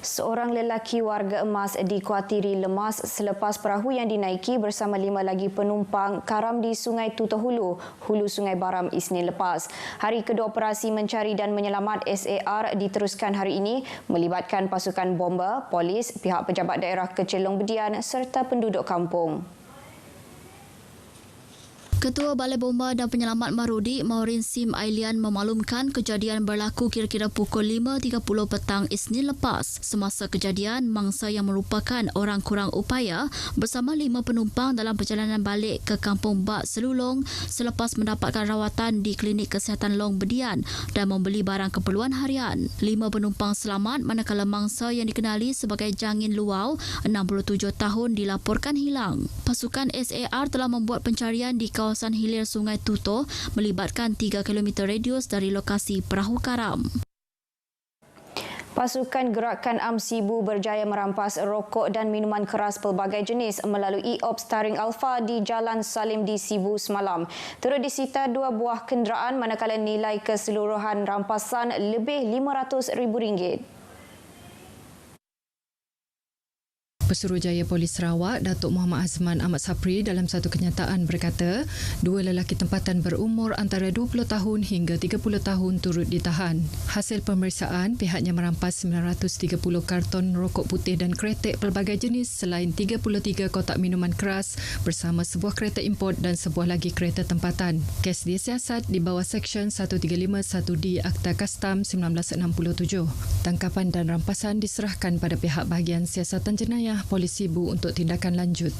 S3: Seorang lelaki warga Emas dikuatiri lemas selepas perahu yang dinaiki bersama 5 lagi penumpang karam di Sungai Tutoh Hulu, hulu Sungai Baram Isnin lepas. Hari kedua operasi mencari dan menyelamat SAR diteruskan hari ini melibatkan pasukan bomba, polis, pihak pejabat daerah Kecil Long Bedian serta penduduk kampung.
S6: Ketua Balai Bomba dan Penyelamat Marudi, Maureen Sim Ailian memaklumkan kejadian berlaku kira-kira pukul 5.30 petang Isnin lepas. Semasa kejadian, mangsa yang merupakan orang kurang upaya bersama 5 penumpang dalam perjalanan balik ke Kampung Bak Selulong selepas mendapatkan rawatan di Klinik Kesihatan Long Bedian dan membeli barang keperluan harian. 5 penumpang selamat manakala mangsa yang dikenali sebagai Jangin Luau, 67 tahun dilaporkan hilang. Pasukan SAR telah membuat pencarian di kawasan hilir Sungai Tutoh melibatkan 3 km radius dari lokasi perahu karam.
S3: Pasukan Gerakan Amsibu berjaya merampas rokok dan minuman keras pelbagai jenis melalui Ops Taring Alpha di Jalan Salim di Sibu semalam. Turut disita 2 buah kenderaan manakala nilai keseluruhan rampasan lebih RM500,000.
S7: Pesuruhjaya Polis Sarawak, Datuk Muhammad Azman Ahmad Sapri dalam satu kenyataan berkata, 2 lelaki tempatan berumur antara 20 tahun hingga 30 tahun turut ditahan. Hasil pemeriksaan, pihaknya merampas 930 karton rokok putih dan kretek pelbagai jenis selain 33 kotak minuman keras bersama sebuah kereta import dan sebuah lagi kereta tempatan. Kes disiasat di bawah Seksyen 135(1D Akta Kastam 1967. Tangkapan dan rampasan diserahkan pada pihak bahagian siasatan jenayah Polis Sibu untuk tindakan lanjut.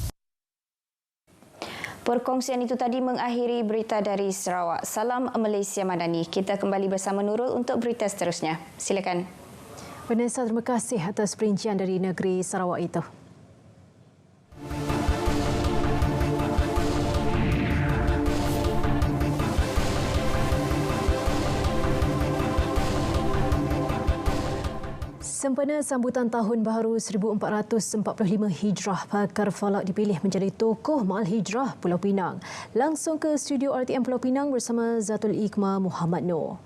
S3: Perkongsian itu tadi mengakhiri berita dari Sarawak. Salam Malaysia Madani. Kita kembali bersama Nurul untuk berita seterusnya. Silakan.
S1: Vanessa, terima kasih atas perincian dari negeri Sarawak itu. Sempena sambutan Tahun Baharu 1445 Hijrah, pakar falak dipilih menjadi tokoh Ma'al Hijrah Pulau Pinang. Langsung ke studio RTM Pulau Pinang bersama Zatul Iqmah Muhammad Noor.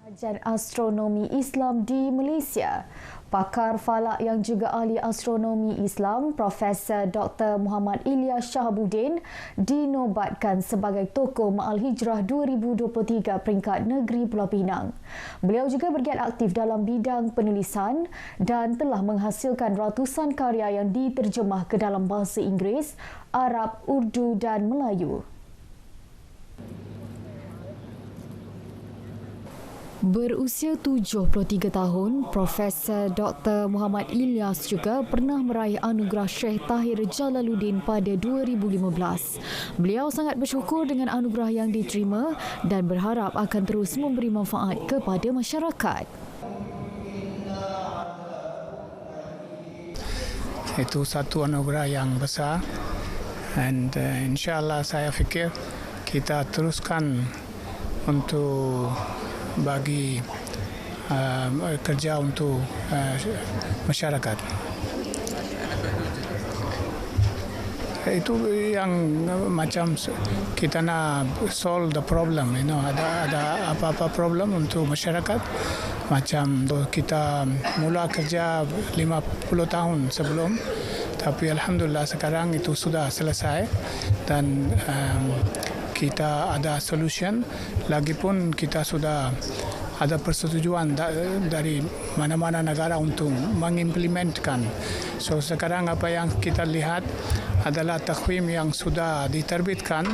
S24: Kajian Astronomi Islam di Malaysia. Pakar falak yang juga ahli astronomi Islam, Profesor Dr. Muhammad Ilyas Shahabuddin dinobatkan sebagai tokoh Ma'al Hijrah 2023 peringkat negeri Pulau Pinang. Beliau juga bergiat aktif dalam bidang penulisan dan telah menghasilkan ratusan karya yang diterjemah ke dalam bahasa Inggeris, Arab, Urdu dan Melayu. Berusia 73 tahun, Profesor Dr. Muhammad Ilyas juga pernah meraih anugerah Syekh Tahir Jalaluddin pada 2015. Beliau sangat bersyukur dengan anugerah yang diterima dan berharap akan terus memberi manfaat kepada masyarakat.
S25: Itu satu anugerah yang besar dan insyaAllah saya fikir kita teruskan untuk bagi kerja untuk masyarakat. itu yang macam kita nak solve the problem, ada apa-apa problem untuk masyarakat. Macam kita mula kerja 50 tahun sebelum, tapi alhamdulillah sekarang itu sudah selesai dan kita ada solution. Lagipun kita sudah ada persetujuan dari mana-mana negara untuk mengimplementkan. So sekarang apa yang kita lihat adalah takhwim yang sudah diterbitkan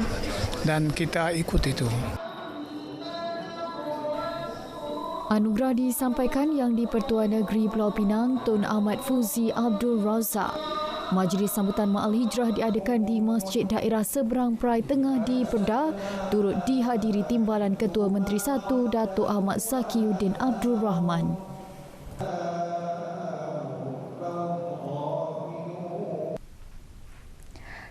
S25: dan kita ikut itu.
S24: Anugerah disampaikan Yang di-Pertuan Negeri Pulau Pinang Tun Ahmad Fuzi Abdul Razak. Majlis sambutan Ma'al Hijrah diadakan di Masjid Daerah Seberang Perai Tengah di Pedah, turut dihadiri Timbalan Ketua Menteri 1 Datuk Ahmad Zakiuddin Abdul Rahman.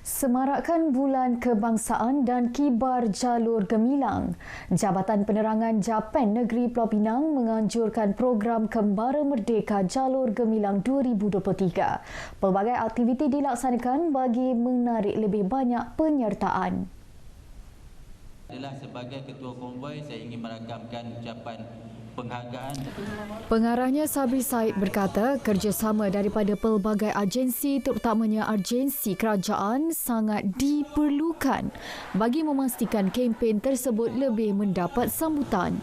S24: Semarakan Bulan Kebangsaan dan Kibar Jalur Gemilang, Jabatan Penerangan Japan Negeri Pulau Pinang menganjurkan program Kembara Merdeka Jalur Gemilang 2023. Pelbagai aktiviti dilaksanakan bagi menarik lebih banyak penyertaan.
S8: Adalah sebagai Ketua Konvoi, saya ingin merakamkan ucapan penghargaan.
S24: Pengarahnya Sabri Said berkata kerjasama daripada pelbagai agensi terutamanya agensi kerajaan sangat diperlukan bagi memastikan kempen tersebut lebih mendapat sambutan.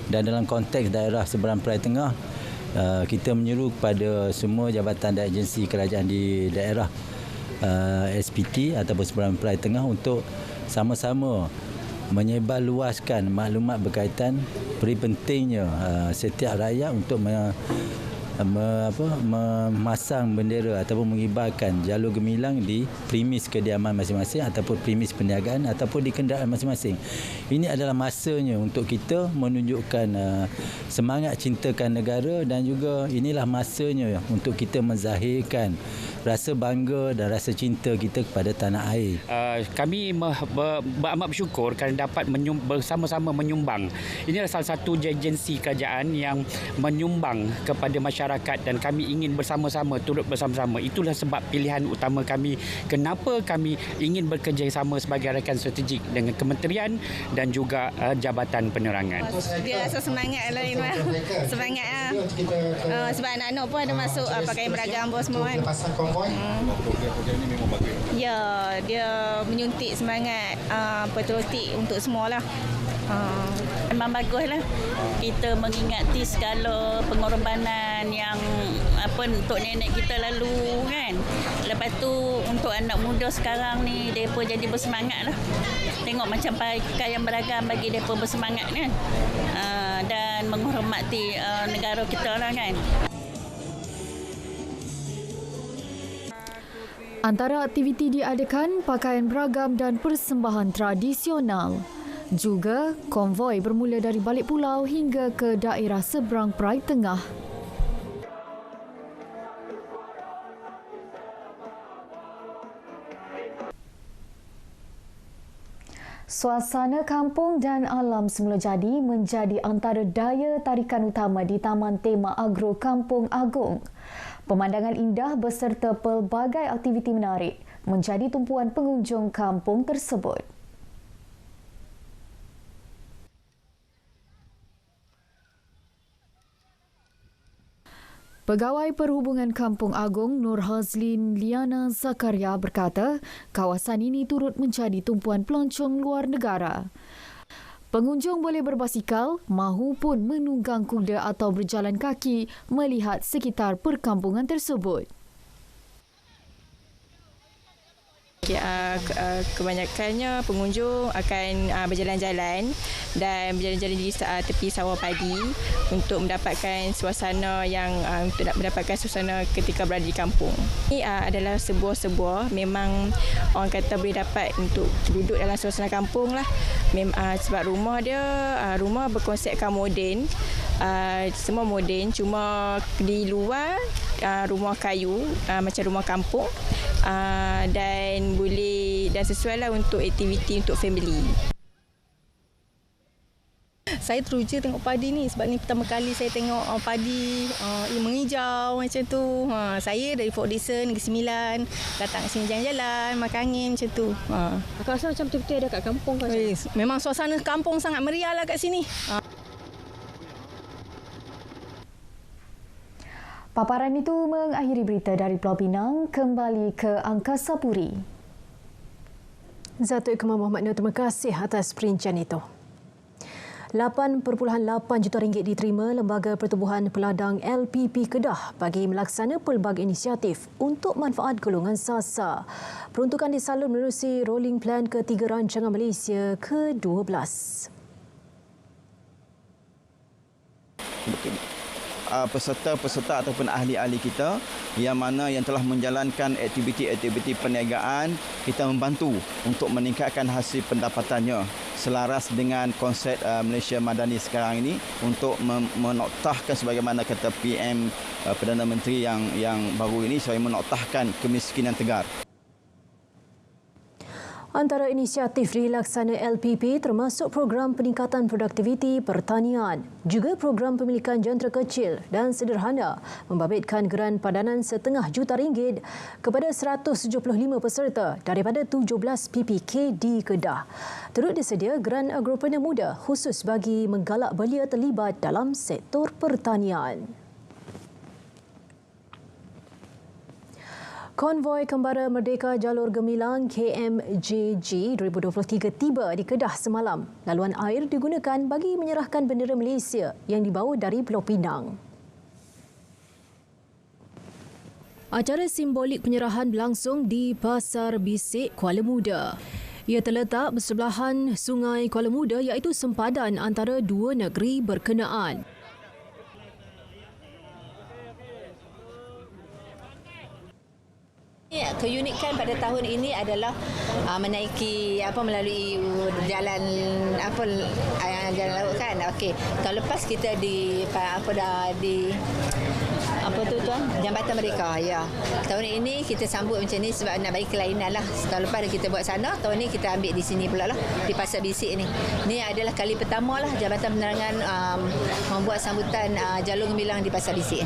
S9: Dan dalam konteks daerah Seberang Perai Tengah, kita menyeru kepada semua jabatan dan agensi kerajaan di daerah SPT ataupun Seberang Perai Tengah untuk sama-sama menyebarluaskan maklumat berkaitan peri pentingnya setiap rakyat untuk memasang bendera ataupun mengibarkan jalur gemilang di premis kediaman masing-masing ataupun premis perniagaan ataupun di kenderaan masing-masing. Ini adalah masanya untuk kita menunjukkan semangat cintakan negara dan juga inilah masanya untuk kita menzahirkan rasa bangga dan rasa cinta kita kepada tanah air.
S10: Kami beramat bersyukur kerana dapat bersama-sama menyumbang. Inilah salah satu agensi kerajaan yang menyumbang kepada masyarakat dan kami ingin bersama-sama, turut bersama-sama. Itulah sebab pilihan utama kami. Kenapa kami ingin bekerjasama sebagai rakan strategik dengan kementerian dan juga Jabatan Penerangan.
S11: Dia rasa semangat lah ini. Semangat lah. Sebab anak-anak pun ada masuk pakaian beragam bos semua kan.
S10: Program ini memang bagus.
S11: Ya, dia menyuntik semangat patriotik untuk semualah.
S12: Memang baguslah. Kita mengingati segala pengorbanan yang untuk nenek kita lalu kan. Lepas tu untuk anak muda sekarang ni depa jadi bersemangatlah. Tengok macam pakaian beragam bagi depa bersemangat kan. Dan menghormati negara kita lah kan.
S24: Antara aktiviti diadakan pakaian beragam dan persembahan tradisional. Juga konvoi bermula dari balik pulau hingga ke daerah Seberang Perai Tengah. Suasana kampung dan alam semula jadi menjadi antara daya tarikan utama di Taman Tema Agro Kampung Agong. Pemandangan indah beserta pelbagai aktiviti menarik menjadi tumpuan pengunjung kampung tersebut. Pegawai Perhubungan Kampung Agong Nur Hazlin Liana Zakaria berkata kawasan ini turut menjadi tumpuan pelancong luar negara. Pengunjung boleh berbasikal mahupun menunggang kuda atau berjalan kaki melihat sekitar perkampungan tersebut.
S11: Kebanyakannya pengunjung akan berjalan-jalan dan berjalan-jalan di tepi sawah padi untuk mendapatkan suasana untuk mendapatkan suasana ketika berada di kampung. Ini adalah sebuah memang orang kata boleh dapat untuk duduk dalam suasana kampung lah. Sebab rumah berkonsepkan moden. Semua moden, cuma di luar rumah kayu macam rumah kampung dan sesuai lah untuk aktiviti untuk family.
S13: Saya teruja tengok padi ni sebab ni pertama kali saya tengok padi menghijau macam tu. Saya dari Fort Dixon, Negeri Sembilan, datang ke sini jalan-jalan, makan angin macam tu.
S24: Aku rasa macam betul-betul ada kat kampung kan?
S13: Memang suasana kampung sangat meriah lah kat sini.
S24: Paparan itu mengakhiri berita dari Pulau Pinang, kembali ke Angkasa Puri.
S1: Zatul Kamal Muhammad Nur, terima kasih atas perincian itu. 8.8 juta ringgit diterima Lembaga Pertubuhan Peladang LPP Kedah bagi melaksana pelbagai inisiatif untuk manfaat golongan SASA. Peruntukan disalur menerusi Rolling Plan ke-3 Rancangan Malaysia ke-12.
S15: Peserta-peserta ataupun ahli-ahli kita yang mana yang telah menjalankan aktiviti-aktiviti perniagaan, kita membantu untuk meningkatkan hasil pendapatannya selaras dengan konsep Malaysia Madani sekarang ini untuk menoktahkan sebagaimana kata PM Perdana Menteri yang baru ini, supaya menoktahkan kemiskinan tegar.
S1: Antara inisiatif dilaksana LPP termasuk program peningkatan produktiviti pertanian, juga program pemilikan jentera kecil dan sederhana membabitkan geran padanan RM1.5 juta kepada 175 peserta daripada 17 PPK di Kedah. Turut disedia geran agropreneur muda khusus bagi menggalak belia terlibat dalam sektor pertanian. Konvoi Kembara Merdeka Jalur Gemilang KMJG 2023 tiba di Kedah semalam. Laluan air digunakan bagi menyerahkan bendera Malaysia yang dibawa dari Pulau Pinang. Acara simbolik penyerahan berlangsung di Pasar Bisik, Kuala Muda. Ia terletak bersebelahan Sungai Kuala Muda iaitu sempadan antara dua negeri berkenaan.
S16: Keunikan pada tahun ini adalah menaiki melalui jalan jalan laut kan. Okey. Tahun lepas kita di Jambatan Merdeka ya. Tahun ini kita sambut macam ni sebab nak bagi kelainan lah. Tahun lepas kita buat sana, tahun ni kita ambil di sini pula lah, di Pasar Bisik ni. Ini adalah kali pertama lah Jabatan Penerangan membuat sambutan jalur gemilang di Pasar Bisik.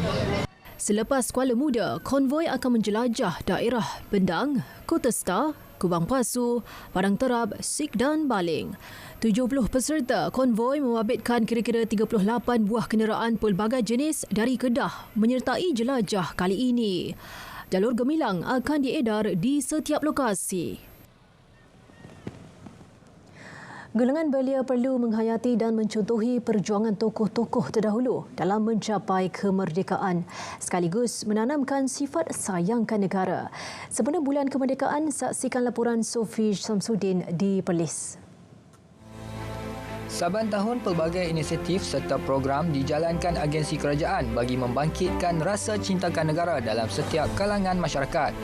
S1: Selepas Kuala Muda, konvoi akan menjelajah daerah Bendang, Kota Star, Kubang Pasu, Padang Terap, Sik dan Baling. 70 peserta konvoi membabitkan kira-kira 38 buah kenderaan pelbagai jenis dari Kedah menyertai jelajah kali ini. Jalur gemilang akan diedar di setiap lokasi. Golongan belia perlu menghayati dan mencontohi perjuangan tokoh-tokoh terdahulu dalam mencapai kemerdekaan, sekaligus menanamkan sifat sayangkan negara. Sempena bulan kemerdekaan, saksikan laporan Sofi Samsudin di Perlis.
S17: Saban tahun pelbagai inisiatif serta program dijalankan agensi kerajaan bagi membangkitkan rasa cintakan negara dalam setiap kalangan masyarakat.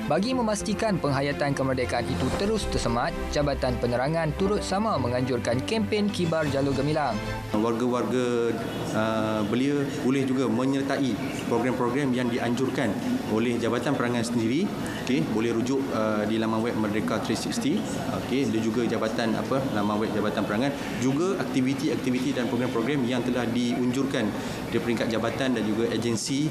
S17: Bagi memastikan penghayatan kemerdekaan itu terus tersemat, Jabatan Penerangan turut sama menganjurkan kempen Kibar Jalur Gemilang.
S18: Warga-warga belia boleh juga menyertai program-program yang dianjurkan oleh Jabatan Penerangan sendiri. Okey, boleh rujuk di laman web Merdeka 360. Okey, dia juga laman web Jabatan Penerangan, juga aktiviti-aktiviti dan program-program yang telah diunjurkan di peringkat jabatan dan juga agensi,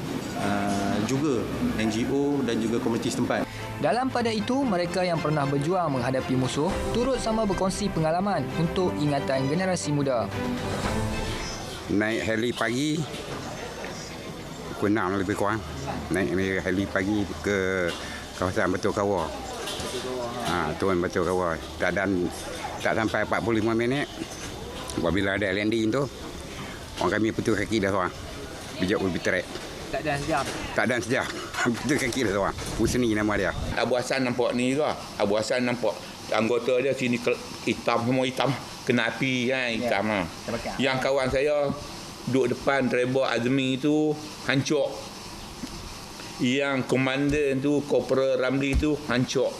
S18: juga NGO dan juga komuniti setempat.
S17: Dalam pada itu, mereka yang pernah berjuang menghadapi musuh turut sama berkongsi pengalaman untuk ingatan generasi muda.
S26: Naik heli pagi, pukul 6 lebih kurang. Naik heli pagi ke kawasan Batu Kawar. Turun Batu Kawar. Tak sampai 45 minit. Apabila ada landing tu, orang kami putus kaki dah seorang. Bijak ubi trek.
S17: Tak ada sejak.
S26: Putus kaki dah seorang. Husni nama dia.
S27: Abu Hassan nampak ni tu lah. Abu Hassan nampak anggota dia sini hitam, semua hitam. Kena api kan, hitam lah. Yang kawan saya duduk depan Trevor Azmi tu hancur. Yang komandan tu, Korporal Ramli tu hancur.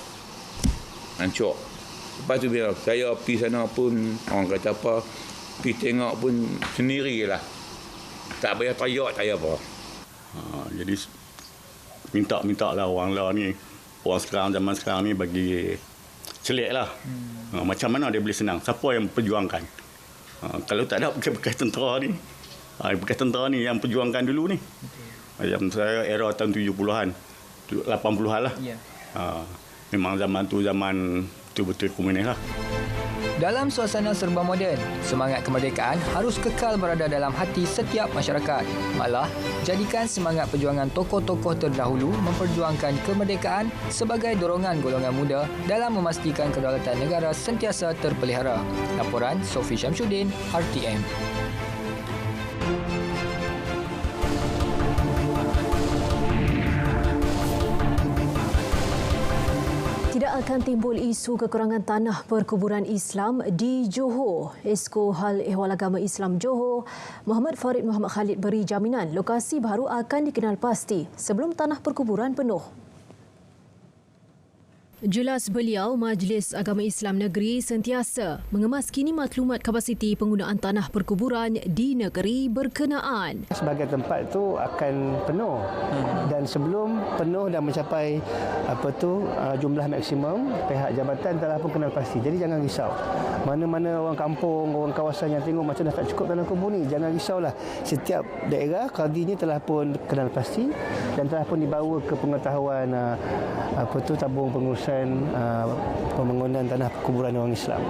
S27: Lepas tu bila saya pergi sana pun, orang kata apa, pergi tengok pun sendirilah. Tak payah tayak, tak payah apa.
S28: Jadi minta lah orang lah ni, orang sekarang, zaman sekarang ni bagi celik lah. Macam mana dia boleh senang? Siapa yang perjuangkan? Kalau tak ada bekas tentera ni, bekas tentera ni yang perjuangkan dulu ni. Macam saya era tahun 70-an, 80-an lah. Memang zaman tu zaman betul-betul komunis lah.
S17: Dalam suasana serba moden, semangat kemerdekaan harus kekal berada dalam hati setiap masyarakat. Malah, jadikan semangat perjuangan tokoh-tokoh terdahulu memperjuangkan kemerdekaan sebagai dorongan golongan muda dalam memastikan kedaulatan negara sentiasa terpelihara. Laporan Sofi Syamsuddin, RTM.
S1: Tidak akan timbul isu kekurangan tanah perkuburan Islam di Johor. Esko Hal Ehwal Agama Islam Johor, Muhammad Farid Muhammad Khalid beri jaminan lokasi baru akan dikenal pasti sebelum tanah perkuburan penuh. Jelas beliau, Majlis Agama Islam Negeri sentiasa mengemaskini maklumat kapasiti penggunaan tanah perkuburan di negeri berkenaan.
S2: Sebagai tempat itu akan penuh dan sebelum penuh dan mencapai jumlah maksimum, pihak jabatan telah pun kenal pasti. Jadi jangan risau. Mana-mana orang kampung, orang kawasan yang tengok macam dah tak cukup tanah kubur ni, jangan risaulah. Setiap daerah qadi ni telah pun kenal pasti dan telah pun dibawa ke pengetahuan tabung pengurusan pembangunan tanah perkuburan orang Islam.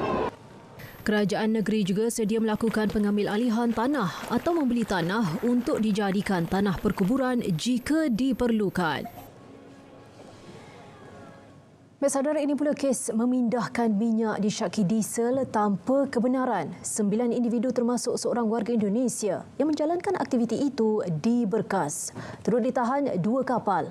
S1: Kerajaan negeri juga sedia melakukan pengambil alihan tanah atau membeli tanah untuk dijadikan tanah perkuburan jika diperlukan. Saudara, ini pula kes memindahkan minyak disyaki diesel tanpa kebenaran. 9 individu termasuk seorang warga Indonesia yang menjalankan aktiviti itu di Berkas. Turut ditahan 2 kapal.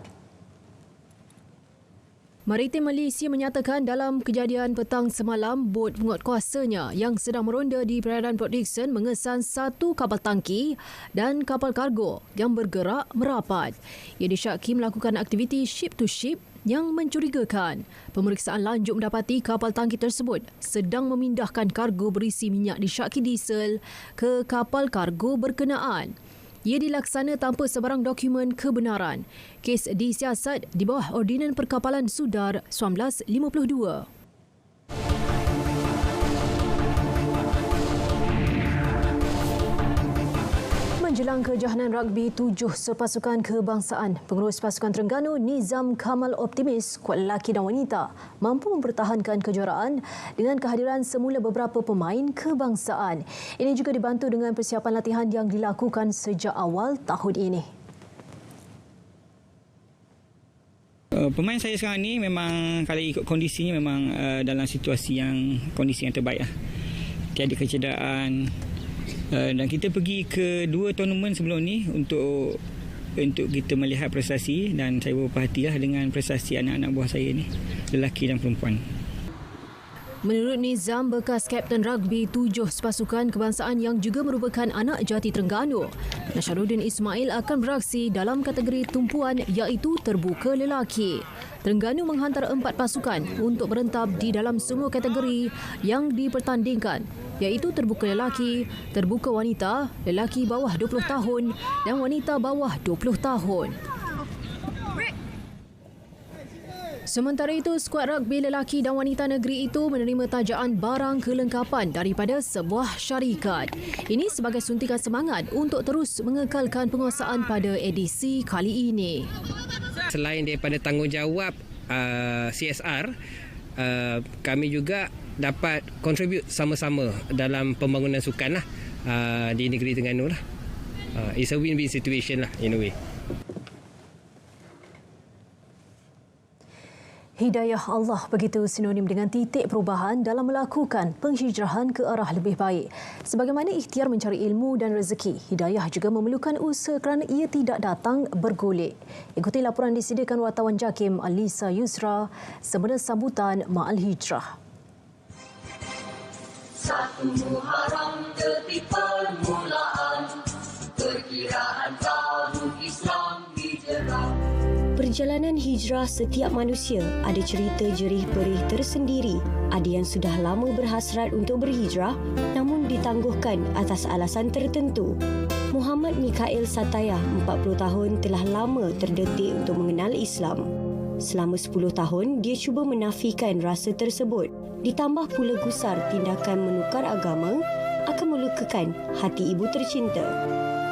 S1: Maritim Malaysia menyatakan dalam kejadian petang semalam, bot penguatkuasanya yang sedang meronda di perairan Port Dickson mengesan 1 kapal tangki dan kapal kargo yang bergerak merapat. Ia disyaki melakukan aktiviti ship-to-ship yang mencurigakan. Pemeriksaan lanjut mendapati kapal tangki tersebut sedang memindahkan kargo berisi minyak disyaki diesel ke kapal kargo berkenaan. Ia dilaksana tanpa sebarang dokumen kebenaran. Kes disiasat di bawah Ordinan Perkapalan Sudar 1952. Menjelang kejohanan rugby 7 sepasukan kebangsaan, pengurus pasukan Terengganu Nizam Kamal optimis skuad lelaki dan wanita mampu mempertahankan kejuaraan dengan kehadiran semula beberapa pemain kebangsaan. Ini juga dibantu dengan persiapan latihan yang dilakukan sejak awal tahun ini.
S5: Pemain saya sekarang ni memang kalau ikut kondisinya memang dalam situasi yang kondisi yang terbaik lah. Tiada kecederaan. Dan kita pergi ke 2 tournament sebelum ni untuk kita melihat prestasi dan saya berhatilah dengan prestasi anak-anak buah saya ni, lelaki dan perempuan.
S1: Menurut Nizam, bekas kapten rugby 7 sepasukan kebangsaan yang juga merupakan anak jati Terengganu, Nasharuddin Ismail akan beraksi dalam kategori tumpuan iaitu terbuka lelaki. Terengganu menghantar 4 pasukan untuk berentap di dalam semua kategori yang dipertandingkan, iaitu terbuka lelaki, terbuka wanita, lelaki bawah 20 tahun dan wanita bawah 20 tahun. Sementara itu, skuad rugby lelaki dan wanita negeri itu menerima tajaan barang kelengkapan daripada sebuah syarikat. Ini sebagai suntikan semangat untuk terus mengekalkan penguasaan pada edisi kali ini.
S14: Selain daripada tanggungjawab CSR, kami juga dapat kontribut sama-sama dalam pembangunan sukan lah, di negeri Terengganu lah. It's a win-win situation lah in a way.
S1: Hidayah Allah begitu sinonim dengan titik perubahan dalam melakukan penghijrahan ke arah lebih baik. Sebagaimana ikhtiar mencari ilmu dan rezeki, hidayah juga memerlukan usaha kerana ia tidak datang bergolek. Ikuti laporan disediakan wartawan JAKIM Alisa Yusra semasa sambutan Ma'al Hijrah.
S19: 1 Muharram detik permulaan perkiraan tahun Islam hijrah.
S20: Perjalanan hijrah setiap manusia ada cerita jerih-perih tersendiri. Ada yang sudah lama berhasrat untuk berhijrah namun ditangguhkan atas alasan tertentu. Muhammad Mikael Satayah, 40 tahun, telah lama terdetik untuk mengenal Islam. Selama 10 tahun, dia cuba menafikan rasa tersebut. Ditambah pula gusar tindakan menukar agama akan melukakan hati ibu tercinta.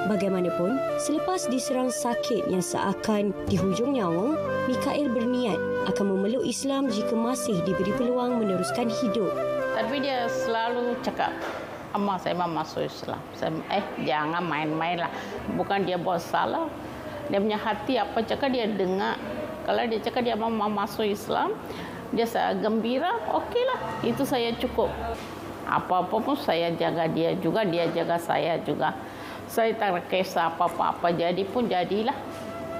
S20: Bagaimanapun, selepas diserang sakit yang seakan di hujung nyawa, Mikael berniat akan memeluk Islam jika masih diberi peluang meneruskan hidup.
S3: Tapi dia selalu cakap, "Amma, saya mau masuk Islam." Jangan main-main lah. Bukan dia buat salah. Dia punya hati apa cakap dia dengar. Kalau dia cakap dia mau masuk Islam, dia saya gembira, okeylah. Itu saya cukup. Apa-apa pun saya jaga dia juga, dia jaga saya juga. Saya tak kisah apa-apa jadi pun jadilah.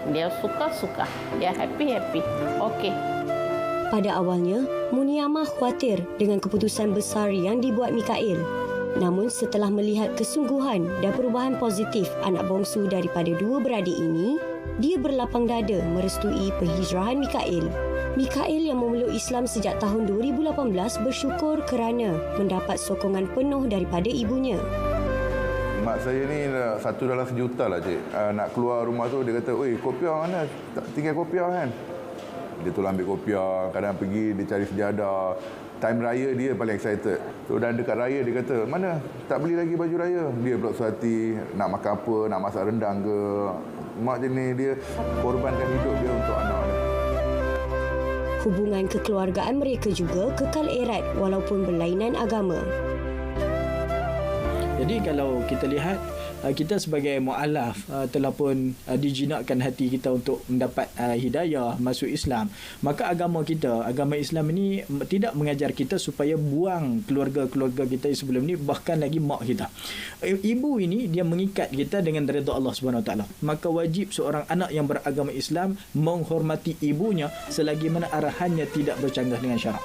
S3: Dia suka-suka, dia happy-happy. Okey.
S20: Pada awalnya, Muniamah khawatir dengan keputusan besar yang dibuat Mikael. Namun setelah melihat kesungguhan dan perubahan positif anak bongsu daripada dua beradik ini, dia berlapang dada merestui penghijrahan Mikael. Mikael yang memeluk Islam sejak tahun 2018 bersyukur kerana mendapat sokongan penuh daripada ibunya.
S4: Mak saya ni satu dalam sejuta lah, cik. Nak keluar rumah tu dia kata, "Oi, kopiah mana? Tak tinggal kopiah kan?" Dia tolong ambil kopiah, kadang pergi dia cari sejadah. Time raya dia paling excited. So dan dekat raya dia kata, "Mana? Tak beli lagi baju raya." Dia pula suhati nak makan apa, nak masak rendang ke. Mak jenis dia korbankan hidup dia untuk anak dia.
S20: Hubungan kekeluargaan mereka juga kekal erat walaupun berlainan agama.
S6: Jadi kalau kita lihat, kita sebagai mu'alaf telah pun dijinakkan hati kita untuk mendapat hidayah masuk Islam. Maka agama kita, agama Islam ini tidak mengajar kita supaya buang keluarga-keluarga kita sebelum ni, bahkan lagi mak kita. Ibu ini dia mengikat kita dengan redha Allah Subhanahu Wa Taala. Maka wajib seorang anak yang beragama Islam menghormati ibunya selagi mana arahannya tidak bercanggah dengan syarak.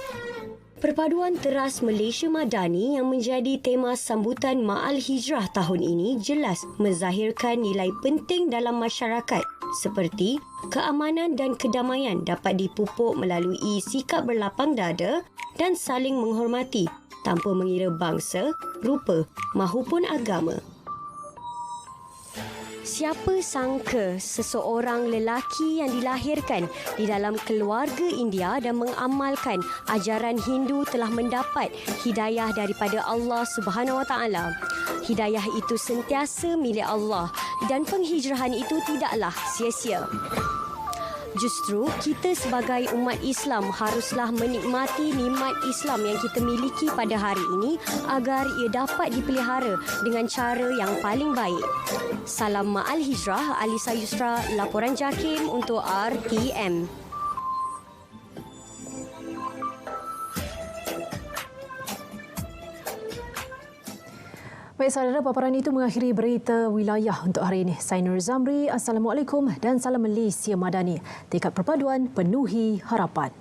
S20: Perpaduan teras Malaysia Madani yang menjadi tema sambutan Ma'al Hijrah tahun ini jelas menzahirkan nilai penting dalam masyarakat seperti keamanan dan kedamaian dapat dipupuk melalui sikap berlapang dada dan saling menghormati tanpa mengira bangsa, rupa mahupun agama. Siapa sangka seseorang lelaki yang dilahirkan di dalam keluarga India dan mengamalkan ajaran Hindu telah mendapat hidayah daripada Allah Subhanahu Wa Taala. Hidayah itu sentiasa milik Allah dan penghijrahan itu tidaklah sia-sia. Justru kita sebagai umat Islam haruslah menikmati nikmat Islam yang kita miliki pada hari ini agar ia dapat dipelihara dengan cara yang paling baik. Salam Ma'al Hijrah, Alisa Yusra, laporan JAKIM untuk RTM.
S1: Baik saudara, paparan itu mengakhiri berita wilayah untuk hari ini. Saya Nur Zamri, Assalamualaikum dan salam Malaysia Madani. Tekad perpaduan penuhi harapan.